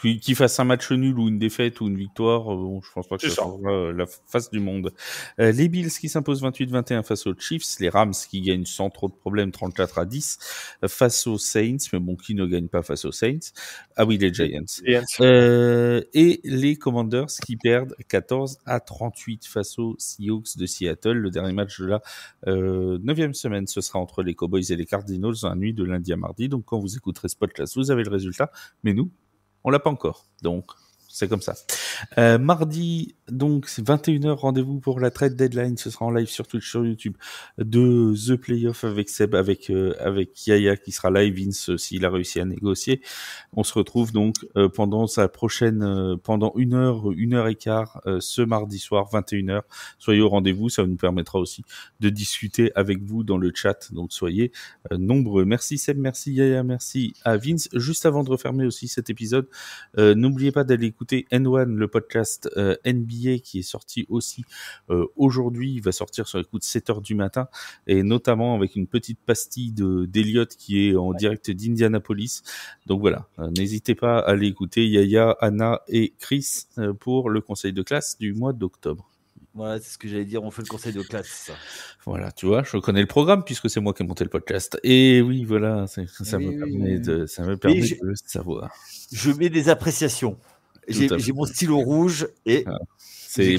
Qu'il fasse un match nul ou une défaite ou une victoire, bon, je pense pas que ça changera la face du monde. Les Bills qui s'imposent 28-21 face aux Chiefs, les Rams qui gagnent sans trop de problèmes 34-10 face aux Saints, mais bon, qui ne gagne pas face aux Saints? Ah oui, les Giants. Et les Commanders qui perdent 14-38 face aux Seahawks de Seattle. Le dernier match de la 9e semaine, ce sera entre les Cowboys et les Cardinals dans la nuit de lundi à mardi. Donc quand vous écouterez ce podcast, vous avez le résultat, mais nous, on l'a pas encore, donc c'est comme ça. Mardi, donc c'est 21h, rendez-vous pour la trade deadline. Ce sera en live sur Twitch, sur YouTube, de The Playoff avec Seb, avec Yaya qui sera live, Vince s'il a réussi à négocier. On se retrouve donc pendant sa prochaine, pendant 1h15 ce mardi soir, 21h. Soyez au rendez-vous, ça nous permettra aussi de discuter avec vous dans le chat. Donc soyez nombreux. Merci Seb, merci Yaya, merci à Vince. Juste avant de refermer aussi cet épisode, n'oubliez pas d'aller écouter N1, le podcast NBA qui est sorti aussi aujourd'hui. Il va sortir sur les coups de 7h du matin et notamment avec une petite pastille d'Eliott qui est en direct d'Indianapolis. Donc voilà, n'hésitez pas à aller écouter Yaya, Anna et Chris pour le conseil de classe du mois d'octobre. Voilà, c'est ce que j'allais dire, on fait le conseil de classe, ça. Voilà, tu vois, je connais le programme puisque c'est moi qui ai monté le podcast. Et oui, voilà, ça me permet de le savoir. Je mets des appréciations. J'ai mon stylo rouge et c'est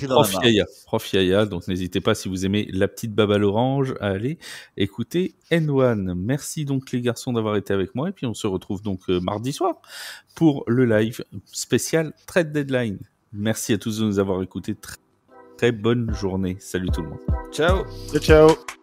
Prof Yaya, donc n'hésitez pas si vous aimez la petite baba à l'orange à aller écouter N1. Merci donc les garçons d'avoir été avec moi et puis on se retrouve donc mardi soir pour le live spécial Trade Deadline. Merci à tous de nous avoir écoutés. Très bonne journée. Salut tout le monde. Ciao. Ciao.